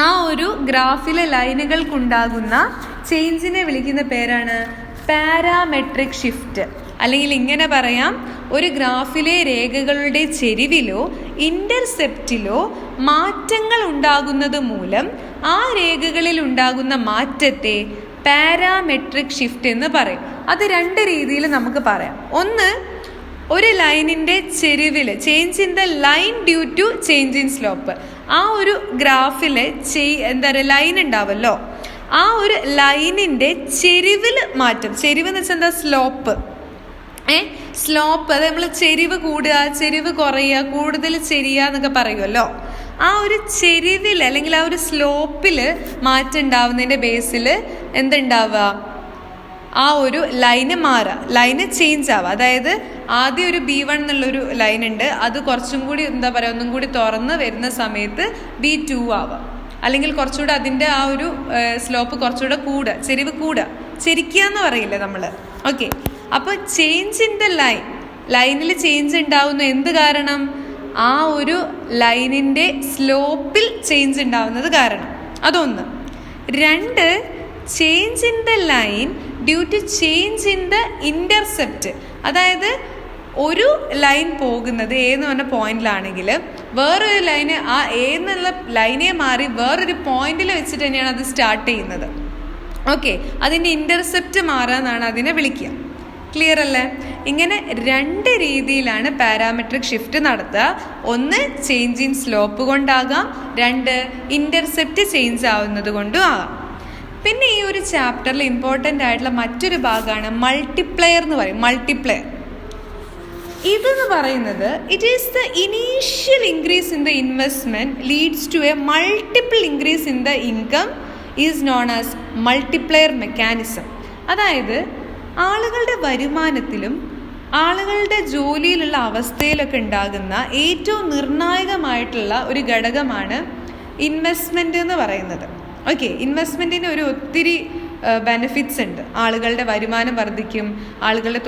ആ ഒരു ഗ്രാഫിലെ ലൈനുകൾക്കുണ്ടാകുന്ന ചേഞ്ചിനെ വിളിക്കുന്ന പേരാണ് പാരാമെട്രിക് ഷിഫ്റ്റ്. അല്ലെങ്കിൽ ഇങ്ങനെ പറയാം, ഒരു ഗ്രാഫിലെ രേഖകളുടെ ചെരിവിലോ ഇൻ്റർസെപ്റ്റിലോ മാറ്റങ്ങൾ ഉണ്ടാകുന്നത് മൂലം ആ രേഖകളിൽ ഉണ്ടാകുന്ന മാറ്റത്തെ പാരാമെട്രിക് ഷിഫ്റ്റ് എന്ന് പറയും. അത് രണ്ട് രീതിയിൽ നമുക്ക് പറയാം. ഒന്ന്, ഒരു ലൈനിൻ്റെ ചെരിവിൽ change in the line due to change in slope. ആ ഒരു ഗ്രാഫിൽ എന്താ പറയുക, ലൈൻ ഉണ്ടാവുമല്ലോ, ആ ഒരു ലൈനിൻ്റെ ചെരിവിൽ മാറ്റം. ചെരിവ് എന്ന് വെച്ചാൽ എന്താ? സ്ലോപ്പ്. സ്ലോപ്പ്, അത് നമ്മൾ ചെരിവ് കൂടുക, ചെരിവ് കുറയുക, കൂടുതൽ ചെരിയുക എന്നൊക്കെ പറയുമല്ലോ. ആ ഒരു ചെരിവിൽ അല്ലെങ്കിൽ ആ ഒരു സ്ലോപ്പിൽ മാറ്റം ഉണ്ടാവുന്നതിൻ്റെ ബേസിൽ എന്തുണ്ടാവുക? ആ ഒരു ലൈന് മാറുക, ലൈന് ചേഞ്ച് ആവുക. അതായത് ആദ്യം ഒരു B1 എന്നുള്ളൊരു ലൈൻ ഉണ്ട്, അത് കുറച്ചും കൂടി എന്താ പറയുക, ഒന്നും കൂടി തുറന്ന് വരുന്ന സമയത്ത് B2 ആവുക. അല്ലെങ്കിൽ കുറച്ചുകൂടെ അതിൻ്റെ ആ ഒരു സ്ലോപ്പ് കുറച്ചുകൂടെ കൂടുക, ചെരിവ് കൂടുക, ചെരിക്കുക എന്ന് പറയില്ലേ നമ്മൾ. ഓക്കെ, അപ്പോൾ ചേഞ്ച് ഇൻ ദ ലൈനിൽ ചേഞ്ച് ഉണ്ടാവുന്ന എന്ത് കാരണം? ആ ഒരു ലൈനിൻ്റെ സ്ലോപ്പിൽ ചേഞ്ച് ഉണ്ടാവുന്നത് കാരണം. അതൊന്ന്. രണ്ട്, change in the line due to change in the intercept. അതായത് ഒരു ലൈൻ പോകുന്നത് എന്ന് പറഞ്ഞ പോയിന്റിലാണെങ്കിൽ വേറൊരു ലൈന് ആ എന്നുള്ള ലൈനെ മാറി വേറൊരു പോയിന്റിൽ വെച്ചിട്ട് തന്നെയാണ് അത് സ്റ്റാർട്ട് ചെയ്യുന്നത്. ഓക്കെ, അതിൻ്റെ ഇൻ്റർസെപ്റ്റ് മാറാന്നാണ് അതിനെ വിളിക്കുക. ക്ലിയർ അല്ലേ? ഇങ്ങനെ രണ്ട് രീതിയിലാണ് പാരാമെട്രിക് ഷിഫ്റ്റ് നടത്തുക. ഒന്ന്, ചേഞ്ച് ഇൻ സ്ലോപ്പ് കൊണ്ടാകാം. രണ്ട്, ഇൻ്റർസെപ്റ്റ് ചേഞ്ച് ആവുന്നത് കൊണ്ടും ആകാം. പിന്നെ ഈ ഒരു ചാപ്റ്ററിൽ ഇമ്പോർട്ടൻ്റ് ആയിട്ടുള്ള മറ്റൊരു ഭാഗമാണ് മൾട്ടിപ്ലയർ എന്ന് പറയും. മൾട്ടിപ്ലയർ ഇതെന്ന് പറയുന്നത് it is the initial increase in the investment leads to a multiple increase in the income is known as multiplier mechanism. അതായത് ആളുകളുടെ വരുമാനത്തിലും ആളുകളുടെ ജോലിയിലുള്ള അവസ്ഥയിലൊക്കെ ഉണ്ടാകുന്ന ഏറ്റവും നിർണായകമായിട്ടുള്ള ഒരു ഘടകമാണ് ഇൻവെസ്റ്റ്മെൻറ്റ് എന്ന് പറയുന്നത്. ഓക്കെ, ഇൻവെസ്റ്റ്മെൻറ്റിന് ഒത്തിരി ബെനിഫിറ്റ്സ് ഉണ്ട്. ആളുകളുടെ വരുമാനം വർദ്ധിക്കും, ആളുകളുടെ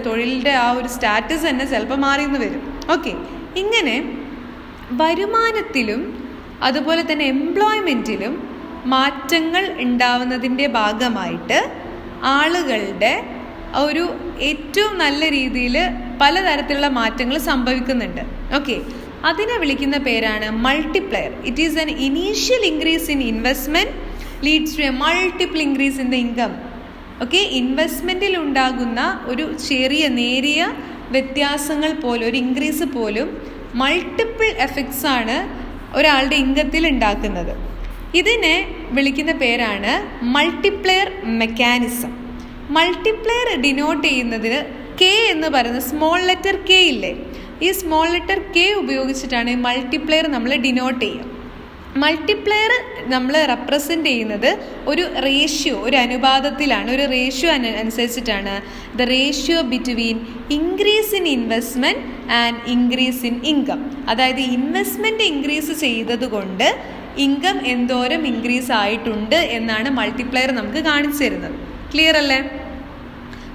തൊഴിലിൻ്റെ ആ ഒരു സ്റ്റാറ്റസ് തന്നെ ചിലപ്പോൾ മാറിയെന്ന് വരും. ഓക്കെ, ഇങ്ങനെ വരുമാനത്തിലും അതുപോലെ തന്നെ എംപ്ലോയ്മെൻറ്റിലും മാറ്റങ്ങൾ ഉണ്ടാവുന്നതിൻ്റെ ഭാഗമായിട്ട് ആളുകളുടെ ഒരു ഏറ്റവും നല്ല രീതിയിൽ പലതരത്തിലുള്ള മാറ്റങ്ങൾ സംഭവിക്കുന്നുണ്ട്. ഓക്കെ, അതിനെ വിളിക്കുന്ന പേരാണ് multiplier. It is an initial increase in investment leads to a multiple increase in the income. Okay, ഇൻവെസ്റ്റ്മെൻറ്റിൽ ഉണ്ടാകുന്ന ഒരു നേരിയ വ്യത്യാസങ്ങൾ പോലും, ഒരു ഇൻക്രീസ് പോലും മൾട്ടിപ്പിൾ എഫക്ട്സ് ആണ് ഒരാളുടെ ഇൻകത്തിൽ ഉണ്ടാക്കുന്നത്. ഇതിനെ വിളിക്കുന്ന പേരാണ് മൾട്ടിപ്ലയർ മെക്കാനിസം. മൾട്ടിപ്ലയർ ഡിനോട്ട് ചെയ്യുന്നതിന് കെ എന്ന് പറയുന്ന സ്മോൾ ലെറ്റർ കെ ഇല്ലേ, ഈ സ്മോൾ ലെറ്റർ കെ ഉപയോഗിച്ചിട്ടാണ് ഈ മൾട്ടിപ്ലയർ നമ്മൾ ഡിനോട്ട് ചെയ്യുക. മൾട്ടിപ്ലയർ നമ്മൾ റെപ്രസെൻ്റ് ചെയ്യുന്നത് ഒരു റേഷ്യോ, ഒരു അനുപാതത്തിലാണ്. ഒരു റേഷ്യോ അനുസരിച്ചിട്ടാണ്. The ratio between increase in investment and increase in income. അതായത് ഇൻവെസ്റ്റ്മെൻറ്റ് ഇൻക്രീസ് ചെയ്തത് കൊണ്ട് ഇൻകം എന്തോരം ഇൻക്രീസ് ആയിട്ടുണ്ട് എന്നാണ് മൾട്ടിപ്ലയർ നമുക്ക് കാണിച്ചു തരുന്നത്. ക്ലിയർ അല്ലേ?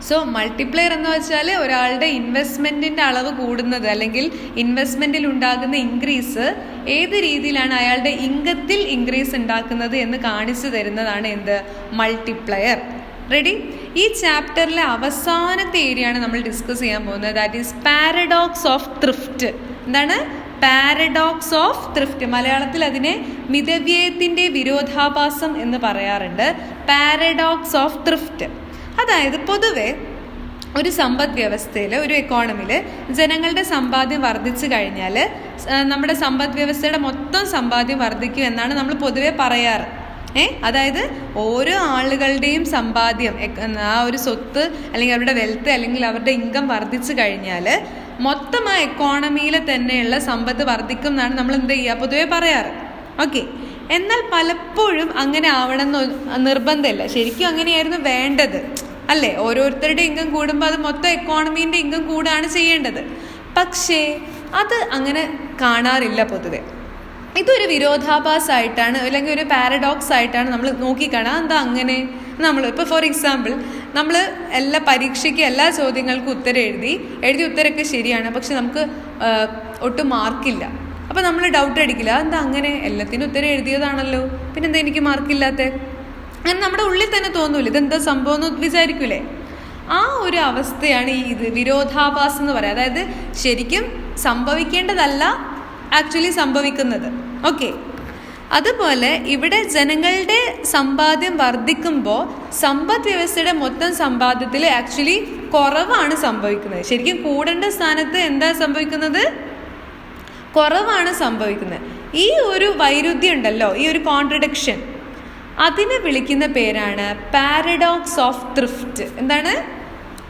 സോ മൾട്ടിപ്ലയർ എന്ന് വെച്ചാൽ ഒരാളുടെ ഇൻവെസ്റ്റ്മെൻറ്റിൻ്റെ അളവ് കൂടുന്നത് അല്ലെങ്കിൽ ഇൻവെസ്റ്റ്മെൻറ്റിൽ ഉണ്ടാകുന്ന ഇൻക്രീസ് ഏത് രീതിയിലാണ് അയാളുടെ ഇൻകത്തിൽ ഇൻക്രീസ് ഉണ്ടാക്കുന്നത് എന്ന് കാണിച്ചു തരുന്നതാണ് എന്ത്? മൾട്ടിപ്ലയർ. റെഡി? ഈ ചാപ്റ്ററിലെ അവസാനത്തെ ഏരിയയാണ് നമ്മൾ ഡിസ്കസ് ചെയ്യാൻ പോകുന്നത്. That is paradox of thrift. എന്താണ് പാരഡോക്സ് ഓഫ് ത്രിഫ്റ്റ്? മലയാളത്തിൽ അതിനെ മിതവ്യയത്തിൻ്റെ വിരോധാഭാസം എന്ന് പറയാറുണ്ട്. പാരഡോക്സ് ഓഫ് ത്രിഫ്റ്റ് അതായത് പൊതുവെ ഒരു സമ്പദ് വ്യവസ്ഥയിൽ, ഒരു എക്കോണമിയിൽ ജനങ്ങളുടെ സമ്പാദ്യം വർദ്ധിച്ചു കഴിഞ്ഞാൽ നമ്മുടെ സമ്പദ് വ്യവസ്ഥയുടെ മൊത്തം സമ്പാദ്യം വർദ്ധിക്കും എന്നാണ് നമ്മൾ പൊതുവെ പറയാറ്. അതായത് ഓരോ ആളുകളുടെയും സമ്പാദ്യം, ആ ഒരു സ്വത്ത് അല്ലെങ്കിൽ അവരുടെ വെൽത്ത് അല്ലെങ്കിൽ അവരുടെ ഇൻകം വർദ്ധിച്ചു കഴിഞ്ഞാൽ മൊത്തം ആ എക്കോണമിയിൽ തന്നെയുള്ള സമ്പത്ത് വർദ്ധിക്കും എന്നാണ് നമ്മൾ എന്ത് ചെയ്യുക പൊതുവെ പറയാറ്. ഓക്കെ, എന്നാൽ പലപ്പോഴും അങ്ങനെ ആവണമെന്ന് നിർബന്ധമില്ല. ശരിക്കും അങ്ങനെയായിരുന്നു വേണ്ടത് അല്ലേ? ഓരോരുത്തരുടെ ഇൻകം കൂടുമ്പോൾ അത് മൊത്തം എക്കോണമീൻ്റെ ഇൻകം കൂടുകയാണ് ചെയ്യേണ്ടത്. പക്ഷേ അത് അങ്ങനെ കാണാറില്ല പൊതുവെ. ഇതൊരു വിരോധാഭാസമായിട്ടാണ് അല്ലെങ്കിൽ ഒരു പാരഡോക്സ് ആയിട്ടാണ് നമ്മൾ നോക്കിക്കാണുക. എന്താ അങ്ങനെ? നമ്മൾ ഇപ്പോൾ ഫോർ എക്സാമ്പിൾ നമ്മൾ എല്ലാ പരീക്ഷയ്ക്ക് എല്ലാ ചോദ്യങ്ങൾക്കും ഉത്തരം എഴുതി ഉത്തരമൊക്കെ ശരിയാണ്, പക്ഷെ നമുക്ക് ഒട്ടും മാർക്കില്ല. അപ്പോൾ നമ്മൾ ഡൗട്ട് അടിക്കില്ല, എന്താ അങ്ങനെ, എല്ലാത്തിനും ഉത്തരം എഴുതിയതാണല്ലോ, പിന്നെന്താ എനിക്ക് മാർക്കില്ലാത്ത, അങ്ങനെ നമ്മുടെ ഉള്ളിൽ തന്നെ തോന്നൂല ഇതെന്താ സംഭവം എന്ന് വിചാരിക്കൂലേ. ആ ഒരു അവസ്ഥയാണ് ഈ വിരോധാഭാസം എന്ന് പറയുക. അതായത് ശരിക്കും സംഭവിക്കേണ്ടതല്ല ആക്ച്വലി സംഭവിക്കുന്നത്. ഓക്കെ, അതുപോലെ ഇവിടെ ജനങ്ങളുടെ സമ്പാദ്യം വർദ്ധിക്കുമ്പോൾ സമ്പദ് വ്യവസ്ഥയുടെ മൊത്തം സമ്പാദ്യത്തിൽ ആക്ച്വലി കുറവാണ് സംഭവിക്കുന്നത്. ശരിക്കും കൂടേണ്ട സ്ഥാനത്ത് എന്താ സംഭവിക്കുന്നത്? കുറവാണ് സംഭവിക്കുന്നത്. ഈ ഒരു വൈരുദ്ധ്യം ഉണ്ടല്ലോ, ഈ ഒരു കോൺട്രഡിക്ഷൻ, അതിനെ വിളിക്കുന്ന പേരാണ് പാരഡോക്സ് ഓഫ് ത്രിഫ്റ്റ്. എന്താണ്?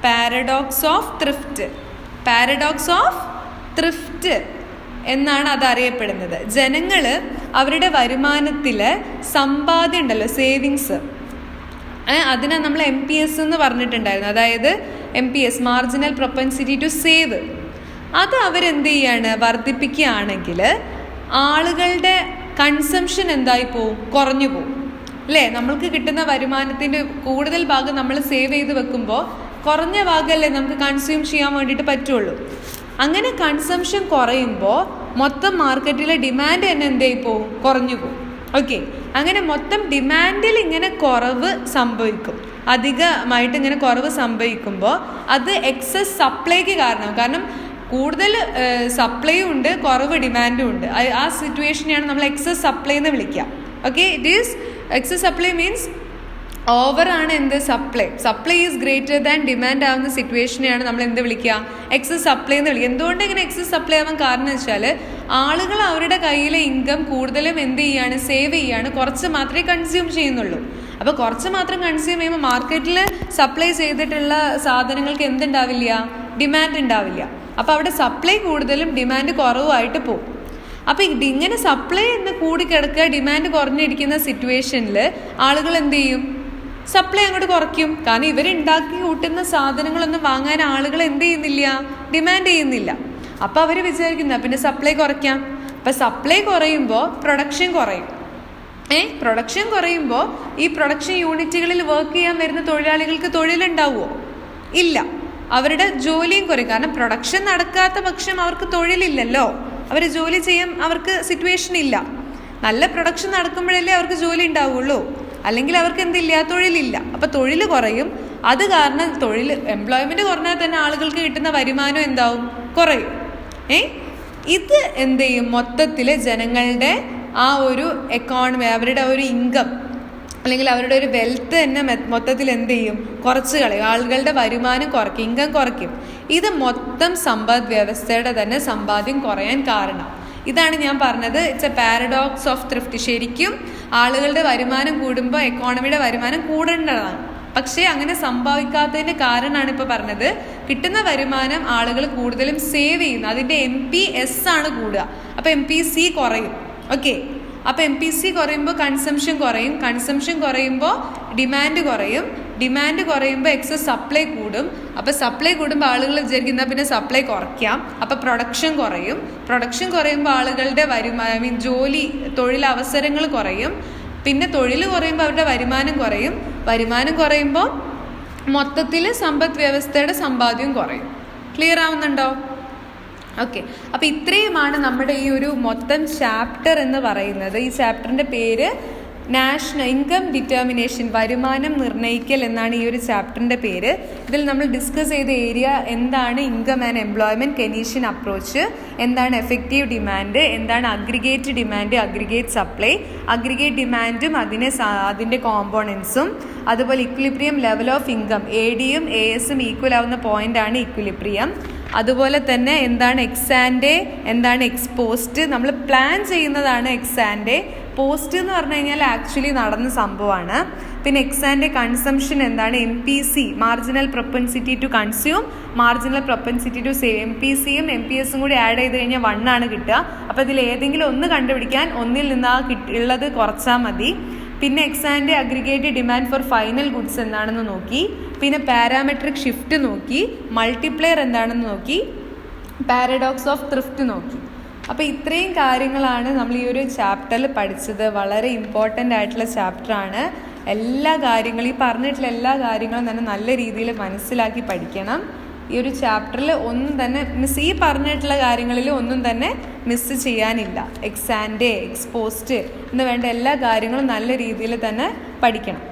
Paradox of thrift. Paradox of thrift എന്നാണ് അത് അറിയപ്പെടുന്നത്. ജനങ്ങൾ അവരുടെ വരുമാനത്തിൽ സമ്പാദ്യം ഉണ്ടല്ലോ, സേവിങ്സ്, അതിനെ നമ്മൾ MPS എന്ന് പറഞ്ഞിട്ടുണ്ടായിരുന്നു. അതായത് MPS, marginal propensity to save, അത് അവരെന്ത് ചെയ്യാണ്, വർദ്ധിപ്പിക്കുകയാണെങ്കിൽ ആളുകളുടെ കൺസംഷൻ എന്തായി പോവും? കുറഞ്ഞു പോവും അല്ലേ? നമ്മൾക്ക് കിട്ടുന്ന വരുമാനത്തിൻ്റെ കൂടുതൽ ഭാഗം നമ്മൾ സേവ് ചെയ്ത് വെക്കുമ്പോൾ കുറഞ്ഞ ഭാഗമല്ലേ നമുക്ക് കൺസ്യൂം ചെയ്യാൻ വേണ്ടിയിട്ട് പറ്റുള്ളൂ. അങ്ങനെ കൺസംഷൻ കുറയുമ്പോൾ മൊത്തം മാർക്കറ്റിലെ ഡിമാൻഡ് തന്നെ എന്തായി പോവും? കുറഞ്ഞു പോവും. ഓക്കെ, അങ്ങനെ മൊത്തം ഡിമാൻഡിൽ ഇങ്ങനെ കുറവ് സംഭവിക്കും. അധികമായിട്ട് ഇങ്ങനെ കുറവ് സംഭവിക്കുമ്പോൾ അത് എക്സസ് സപ്ലൈക്ക് കാരണം കൂടുതൽ സപ്ലൈയും ഉണ്ട്, കുറവ് ഡിമാൻഡും ഉണ്ട്. ആ സിറ്റുവേഷനെയാണ് നമ്മൾ എക്സസ് സപ്ലൈ എന്ന് വിളിക്കുക. Okay, it is excess supply means ഓവറാണ് എന്ത്? Supply is greater than demand ആവുന്ന സിറ്റുവേഷനെയാണ് നമ്മൾ എന്ത് വിളിക്കുക? എക്സസ് സപ്ലൈ എന്ന് വിളിക്കുക. എന്തുകൊണ്ട് ഇങ്ങനെ എക്സസ് സപ്ലൈ ആവാൻ കാരണം വെച്ചാൽ ആളുകൾ അവരുടെ കയ്യിലെ ഇൻകം കൂടുതലും എന്ത് ചെയ്യാണ്? സേവ് ചെയ്യാണ്, കുറച്ച് മാത്രമേ കൺസ്യൂം ചെയ്യുന്നുള്ളൂ. അപ്പോൾ കുറച്ച് മാത്രം കൺസ്യൂം ചെയ്യുമ്പോൾ മാർക്കറ്റിൽ സപ്ലൈ ചെയ്തിട്ടുള്ള സാധനങ്ങൾക്ക് എന്തുണ്ടാവില്ല? ഡിമാൻഡ് ഉണ്ടാവില്ല. അപ്പോൾ അവിടെ സപ്ലൈ കൂടുതലും ഡിമാൻഡ് കുറവായിട്ട് പോകും. അപ്പോൾ ഇങ്ങനെ സപ്ലൈ എന്ന് കൂടിക്കിടക്കുക, ഡിമാൻഡ് കുറഞ്ഞിരിക്കുന്ന സിറ്റുവേഷനിൽ ആളുകൾ എന്ത് ചെയ്യും? സപ്ലൈ അങ്ങോട്ട് കുറയ്ക്കും. കാരണം ഇവരുണ്ടാക്കി കൂട്ടുന്ന സാധനങ്ങളൊന്നും വാങ്ങാൻ ആളുകൾ എന്ത് ചെയ്യുന്നില്ല? ഡിമാൻഡ് ചെയ്യുന്നില്ല. അപ്പോൾ അവർ വിചാരിക്കുന്ന പിന്നെ സപ്ലൈ കുറയ്ക്കാം. അപ്പം സപ്ലൈ കുറയുമ്പോൾ പ്രൊഡക്ഷൻ കുറയും. പ്രൊഡക്ഷൻ കുറയുമ്പോൾ ഈ പ്രൊഡക്ഷൻ യൂണിറ്റുകളിൽ വർക്ക് ചെയ്യാൻ വരുന്ന തൊഴിലാളികൾക്ക് തൊഴിലുണ്ടാവുമോ? ഇല്ല, അവരുടെ ജോലിയും കുറയും. കാരണം പ്രൊഡക്ഷൻ നടക്കാത്ത പക്ഷം അവർക്ക് തൊഴിലില്ലല്ലോ, അവർ ജോലി ചെയ്യാൻ അവർക്ക് സിറ്റുവേഷൻ ഇല്ല. നല്ല പ്രൊഡക്ഷൻ നടക്കുമ്പോഴല്ലേ അവർക്ക് ജോലി ഉണ്ടാവുള്ളൂ, അല്ലെങ്കിൽ അവർക്ക് എന്തില്ല? തൊഴിലില്ല. അപ്പോൾ തൊഴിൽ കുറയും. അത് കാരണം എംപ്ലോയ്മെൻറ്റ് കുറഞ്ഞാൽ തന്നെ ആളുകൾക്ക് കിട്ടുന്ന വരുമാനം എന്താവും? കുറയും. ഇത് എന്ത് ചെയ്യും? മൊത്തത്തിൽ ജനങ്ങളുടെ ആ ഒരു എക്കോണമി, അവരുടെ ഒരു ഇൻകം അല്ലെങ്കിൽ അവരുടെ ഒരു വെൽത്ത് തന്നെ മൊത്തത്തിൽ എന്ത് ചെയ്യും? കുറച്ച് കളയും. ആളുകളുടെ വരുമാനം കുറയ്ക്കും, ഇൻകം കുറയ്ക്കും. ഇത് മൊത്തം സമ്പദ് വ്യവസ്ഥയുടെ തന്നെ സമ്പാദ്യം കുറയാൻ കാരണം. ഇതാണ് ഞാൻ പറഞ്ഞത്, it's A paradox of thrift. ശരിക്കും ആളുകളുടെ വരുമാനം കൂടുമ്പോൾ എക്കോണമിയുടെ വരുമാനം കൂടേണ്ടതാണ്. പക്ഷേ അങ്ങനെ സംഭവിക്കാത്തതിൻ്റെ കാരണമാണ് ഇപ്പോൾ പറഞ്ഞത്. കിട്ടുന്ന വരുമാനം ആളുകൾ കൂടുതലും സേവ് ചെയ്യുന്നു, അതിൻ്റെ MPS ആണ് കൂടുക. അപ്പോൾ MPC കുറയും. ഓക്കെ, അപ്പോൾ MPC കുറയുമ്പോൾ കൺസംഷൻ കുറയും. കൺസംഷൻ കുറയുമ്പോൾ ഡിമാൻഡ് കുറയും. ഡിമാൻഡ് കുറയുമ്പോൾ എക്സസ് സപ്ലൈ കൂടും. അപ്പോൾ സപ്ലൈ കൂടുമ്പോൾ ആളുകൾ വിചാരിക്കുന്ന പിന്നെ സപ്ലൈ കുറയ്ക്കാം, അപ്പോൾ പ്രൊഡക്ഷൻ കുറയും. പ്രൊഡക്ഷൻ കുറയുമ്പോൾ ആളുകളുടെ തൊഴിലവസരങ്ങൾ കുറയും. പിന്നെ തൊഴിൽ കുറയുമ്പോൾ അവരുടെ വരുമാനം കുറയും. വരുമാനം കുറയുമ്പോൾ മൊത്തത്തിൽ സമ്പദ് വ്യവസ്ഥയുടെ സമ്പാദ്യം കുറയും. ക്ലിയർ ആവുന്നുണ്ടോ? ഓക്കെ, അപ്പോൾ ഇത്രയുമാണ് നമ്മുടെ ഈ ഒരു മൊത്തം ചാപ്റ്റർ എന്ന് പറയുന്നത്. ഈ ചാപ്റ്ററിൻ്റെ പേര് നാഷണൽ ഇൻകം ഡിറ്റർമിനേഷൻ, വരുമാനം നിർണ്ണയിക്കൽ എന്നാണ് ഈ ഒരു ചാപ്റ്ററിൻ്റെ പേര്. ഇതിൽ നമ്മൾ ഡിസ്കസ് ചെയ്ത ഏരിയ എന്താണ് income and employment Keynesian approach, എന്താണ് എഫക്റ്റീവ് ഡിമാൻഡ്, എന്താണ് aggregate demand, aggregate supply, aggregate ഡിമാൻഡും അതിൻ്റെ കോമ്പോണൻസും, അതുപോലെ ഇക്വിലിബ്രിയം ലെവൽ ഓഫ് ഇൻകം, ADയും ASഉം ഈക്വൽ ആവുന്ന പോയിൻ്റാണ് ഇക്വിലിബ്രിയം. അതുപോലെ തന്നെ എന്താണ് എക്സാൻഡേ, എന്താണ് എക്സ്പോസ്റ്റ്, നമ്മൾ പ്ലാൻ ചെയ്യുന്നതാണ് എക്സാൻഡേ. പോസ്റ്റ് എന്ന് പറഞ്ഞു കഴിഞ്ഞാൽ ആക്ച്വലി നടന്ന സംഭവമാണ്. പിന്നെ എക്സാൻഡേ കൺസംഷൻ എന്താണ്? MPC, marginal propensity to consume, marginal propensity to save. MPCയും MPSഉം കൂടി ആഡ് ചെയ്ത് കഴിഞ്ഞാൽ 1 ആണ് കിട്ടുക. അപ്പോൾ ഇതിൽ ഏതെങ്കിലും ഒന്ന് കണ്ടുപിടിക്കാൻ ഒന്നിൽ നിന്ന് ഉള്ളത് കുറച്ചാൽ മതി. പിന്നെ ex ante aggregate demand for final goods എന്താണെന്ന് നോക്കി. പിന്നെ പാരാമെട്രിക് ഷിഫ്റ്റ് നോക്കി. മൾട്ടിപ്ലെയർ എന്താണെന്ന് നോക്കി. പാരഡോക്സ് ഓഫ് ത്രിഫ്റ്റ് നോക്കി. അപ്പോൾ ഇത്രയും കാര്യങ്ങളാണ് നമ്മൾ ഈ ഒരു ചാപ്റ്ററിൽ പഠിച്ചത്. വളരെ ഇമ്പോർട്ടൻ്റ് ആയിട്ടുള്ള ചാപ്റ്ററാണ്. എല്ലാ കാര്യങ്ങളും ഈ പറഞ്ഞിട്ടുള്ള എല്ലാ കാര്യങ്ങളും തന്നെ നല്ല രീതിയിൽ മനസ്സിലാക്കി പഠിക്കണം. ഈ ഒരു ചാപ്റ്ററിൽ ഒന്നും തന്നെ ഈ പറഞ്ഞിട്ടുള്ള കാര്യങ്ങളിൽ ഒന്നും തന്നെ മിസ് ചെയ്യാനില്ല. എക്സാൻ്റെ, എക്സ്പോസ്റ്റ് എന്ന് വേണ്ട എല്ലാ കാര്യങ്ങളും നല്ല രീതിയിൽ തന്നെ പഠിക്കണം.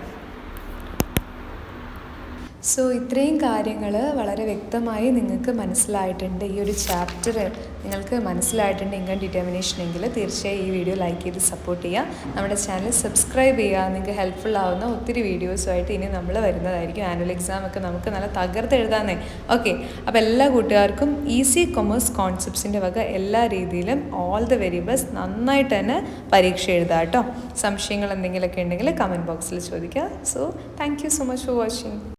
സോ ഇത്രയും കാര്യങ്ങൾ വളരെ വ്യക്തമായി നിങ്ങൾക്ക് മനസ്സിലായിട്ടുണ്ട്. ഈ ഒരു ചാപ്റ്റർ നിങ്ങൾക്ക് മനസ്സിലായിട്ടുണ്ട് ഇൻകം ഡിറ്റർമിനേഷൻ എങ്കിൽ തീർച്ചയായും ഈ വീഡിയോ ലൈക്ക് ചെയ്ത് സപ്പോർട്ട് ചെയ്യുക. നമ്മുടെ ചാനൽ സബ്സ്ക്രൈബ് ചെയ്യുക. നിങ്ങൾക്ക് ഹെൽപ്ഫുൾ ആവുന്ന ഒത്തിരി വീഡിയോസുമായിട്ട് ഇനി നമ്മൾ വരുന്നതായിരിക്കും. ആനുവൽ എക്സാം ഒക്കെ നമുക്ക് നല്ല തകർത്ത് എഴുതാന്നേ. ഓക്കെ, അപ്പോൾ എല്ലാ കൂട്ടുകാർക്കും ഈസി കൊമേഴ്സ് കോൺസെപ്റ്റ്സിൻ്റെ വക എല്ലാ രീതിയിലും ഓൾ ദ വെരി ബെസ്റ്റ്. നന്നായിട്ട് തന്നെ പരീക്ഷ എഴുതാം കേട്ടോ. സംശയങ്ങൾ എന്തെങ്കിലുമൊക്കെ ഉണ്ടെങ്കിൽ കമൻറ്റ് ബോക്സിൽ ചോദിക്കുക. So thank you so much for watching.